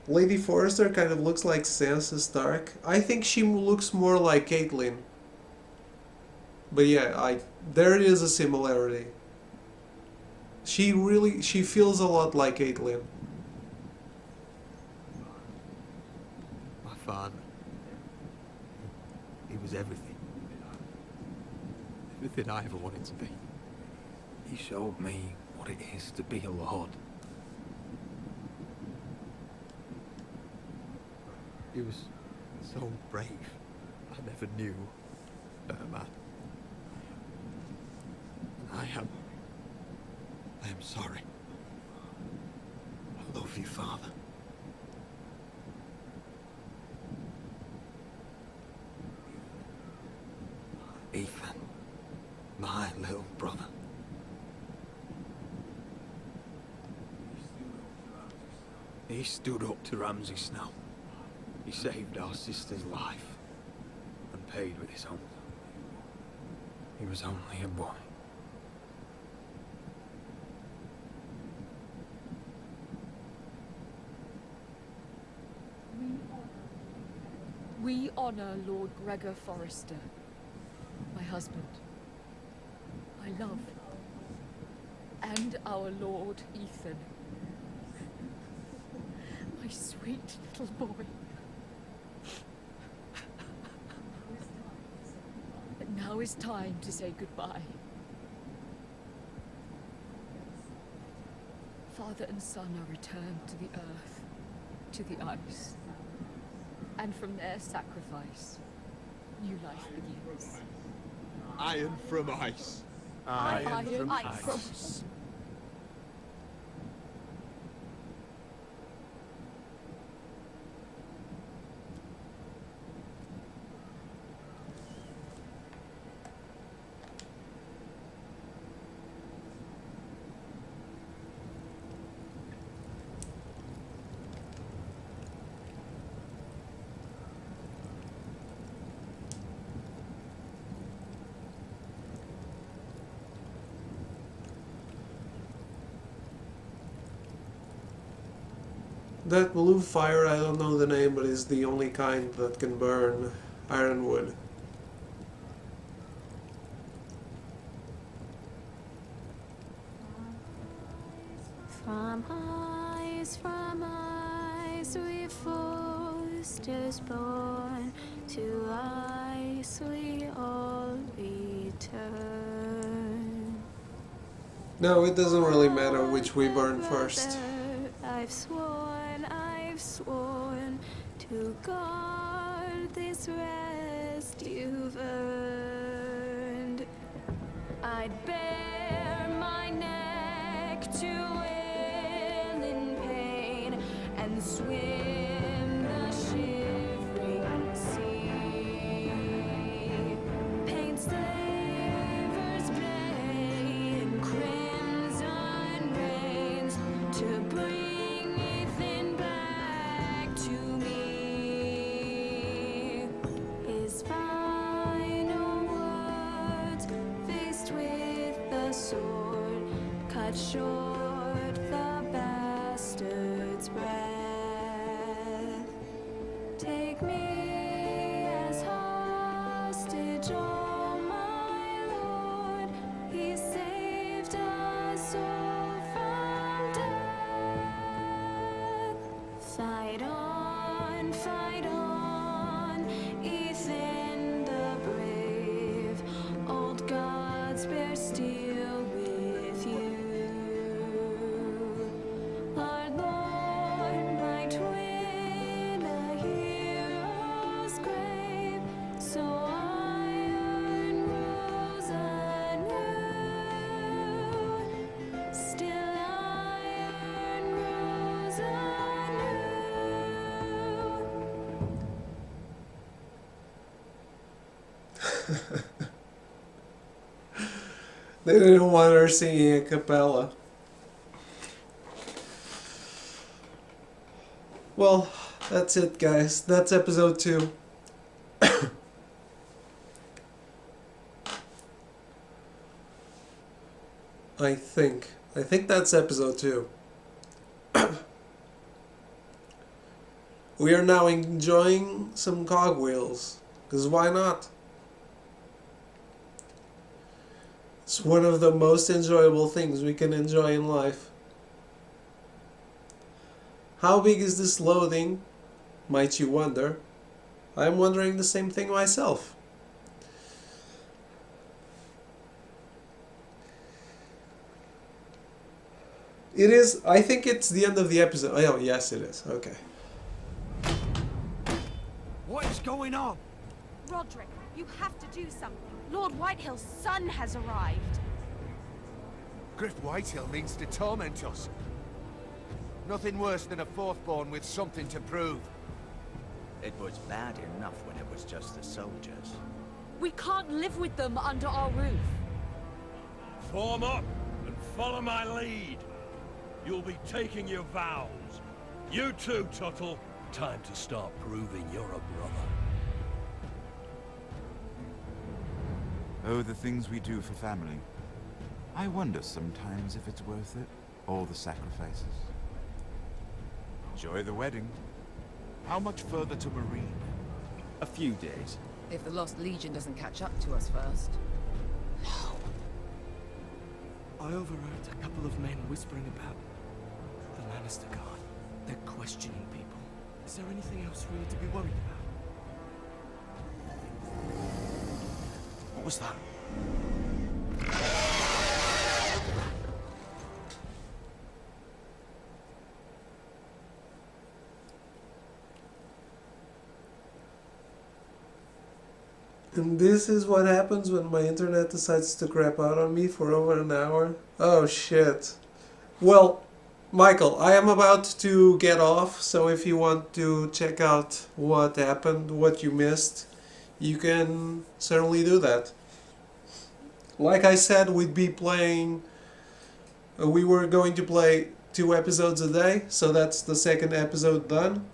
Lady Forrester kind of looks like Sansa Stark. I think she looks more like Caitlyn. But yeah, there is a similarity. She feels a lot like Caitlyn. My father. He was everything. Everything I ever wanted to be. He showed me what it is to be a lord. He was so brave. I never knew a man. And I am sorry. I love you, Father. Ethan, my little brother. He stood up to Ramsay Snow. He saved our sister's life and paid with his own. He was only a boy. We honor Lord Gregor Forrester, my husband, my love, and our Lord Ethan, my sweet little boy. But now is time to say goodbye. Father and son are returned to the earth, to the ice, and from their sacrifice, new life begins. Iron from ice. Iron from ice. That blue fire, I don't know the name, but is the only kind that can burn ironwood. From ice we Forsters born, to ice we all return. No, it doesn't really matter which we burn first. I've sworn to guard this rest you've earned. I'd bare my neck to wail in pain and swim the shivering sea. Paint slavers' blade in crimson rains to bring Ethan back to me. His final words, faced with the sword, cut short the bastard's breath. Fight on, Ethan the brave. Old gods bear steel with you. Our Lord might win a hero's grave, so iron rose anew. Still iron rose anew. They didn't want her singing a cappella. Well, that's it, guys. That's episode 2. I think that's episode 2. We are now enjoying some cogwheels, because why not? It's one of the most enjoyable things we can enjoy in life. How big is this loading? Might you wonder? I'm wondering the same thing myself. It is, I think it's the end of the episode. Oh, yes it is. Okay. What is going on? Roderick, you have to do something. Lord Whitehill's son has arrived. Griff Whitehill means to torment us. Nothing worse than a fourthborn with something to prove. It was bad enough when it was just the soldiers. We can't live with them under our roof. Form up and follow my lead. You'll be taking your vows. You too, Tuttle. Time to start proving you're a brother. Oh, the things we do for family. I wonder sometimes if it's worth it, all the sacrifices. Enjoy the wedding. How much further to Marine? A few days. If the Lost Legion doesn't catch up to us first. I overheard a couple of men whispering about the Lannister Guard. They're questioning people. Is there anything else really to be worried about? What was that? And this is what happens when my internet decides to crap out on me for over an hour. Oh shit. Well, Michael, I am about to get off, so if you want to check out what happened, what you missed, you can certainly do that. Like I said, we'd be playing... we were going to play 2 episodes a day, so that's the second episode done.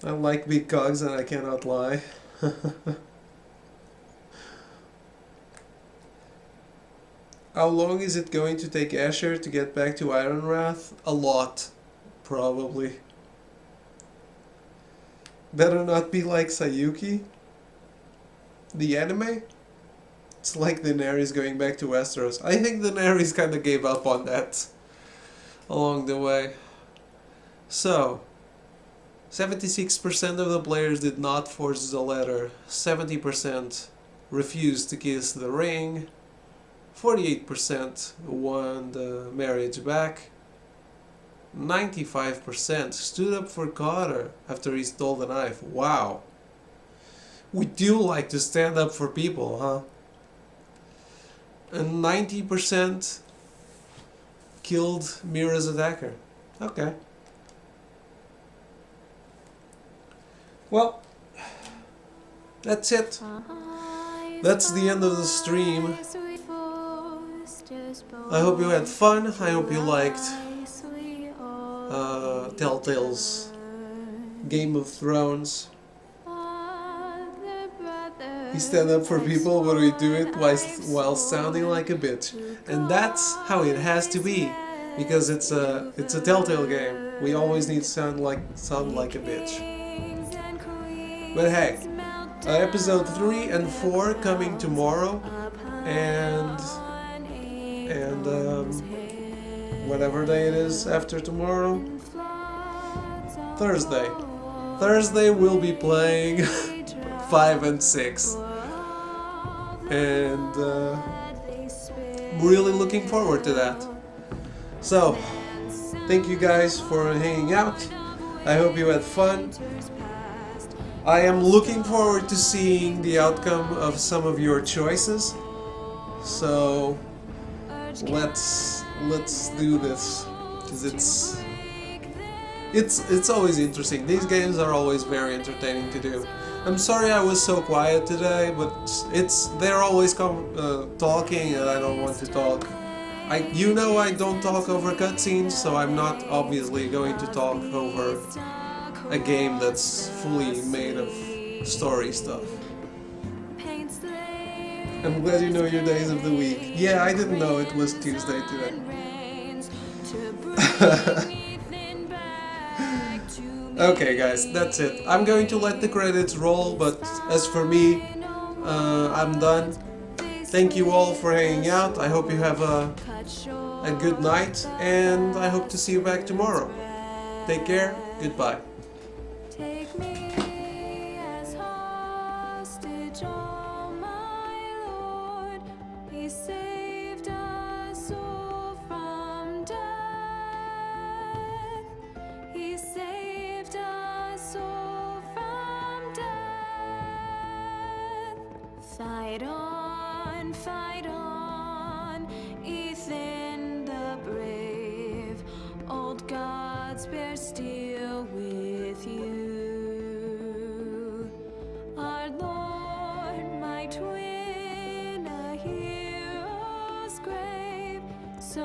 I like big cogs and I cannot lie. How long is it going to take Asher to get back to Ironrath? A lot, probably. Better not be like Sayuki. The anime? It's like Daenerys going back to Westeros. I think Daenerys kind of gave up on that along the way. So, 76% of the players did not forge the letter, 70% refused to kiss the ring, 48% won the marriage back, 95% stood up for Carter after he stole the knife. Wow. We do like to stand up for people, huh? And 90% killed Mira's attacker. Okay. Well, that's it. That's the end of the stream. I hope you had fun. I hope you liked Telltale's Game of Thrones. We stand up for people, but we do it while sounding like a bitch. And that's how it has to be, because it's a Telltale game. We always need to sound like a bitch. But hey, Episode 3 and 4 coming tomorrow, and whatever day it is after tomorrow, Thursday. Thursday we'll be playing 5 and 6, and really looking forward to that. So, thank you guys for hanging out. I hope you had fun. I am looking forward to seeing the outcome of some of your choices. So let's do this, because it's always interesting. These games are always very entertaining to do. I'm sorry I was so quiet today, but they're always talking and I don't want to talk. I don't talk over cutscenes, so I'm not obviously going to talk over a game that's fully made of story stuff. I'm glad you know your days of the week. Yeah, I didn't know it was Tuesday today. Okay guys, that's it. I'm going to let the credits roll, but as for me, I'm done. Thank you all for hanging out. I hope you have a good night, and I hope to see you back tomorrow. Take care, goodbye. Take me as hostage, oh my Lord. He saved us all from death. He saved us all from death. Fight on, Ethan the brave. Old gods bear steel with you. Our Lord, my twin, a hero's grave. So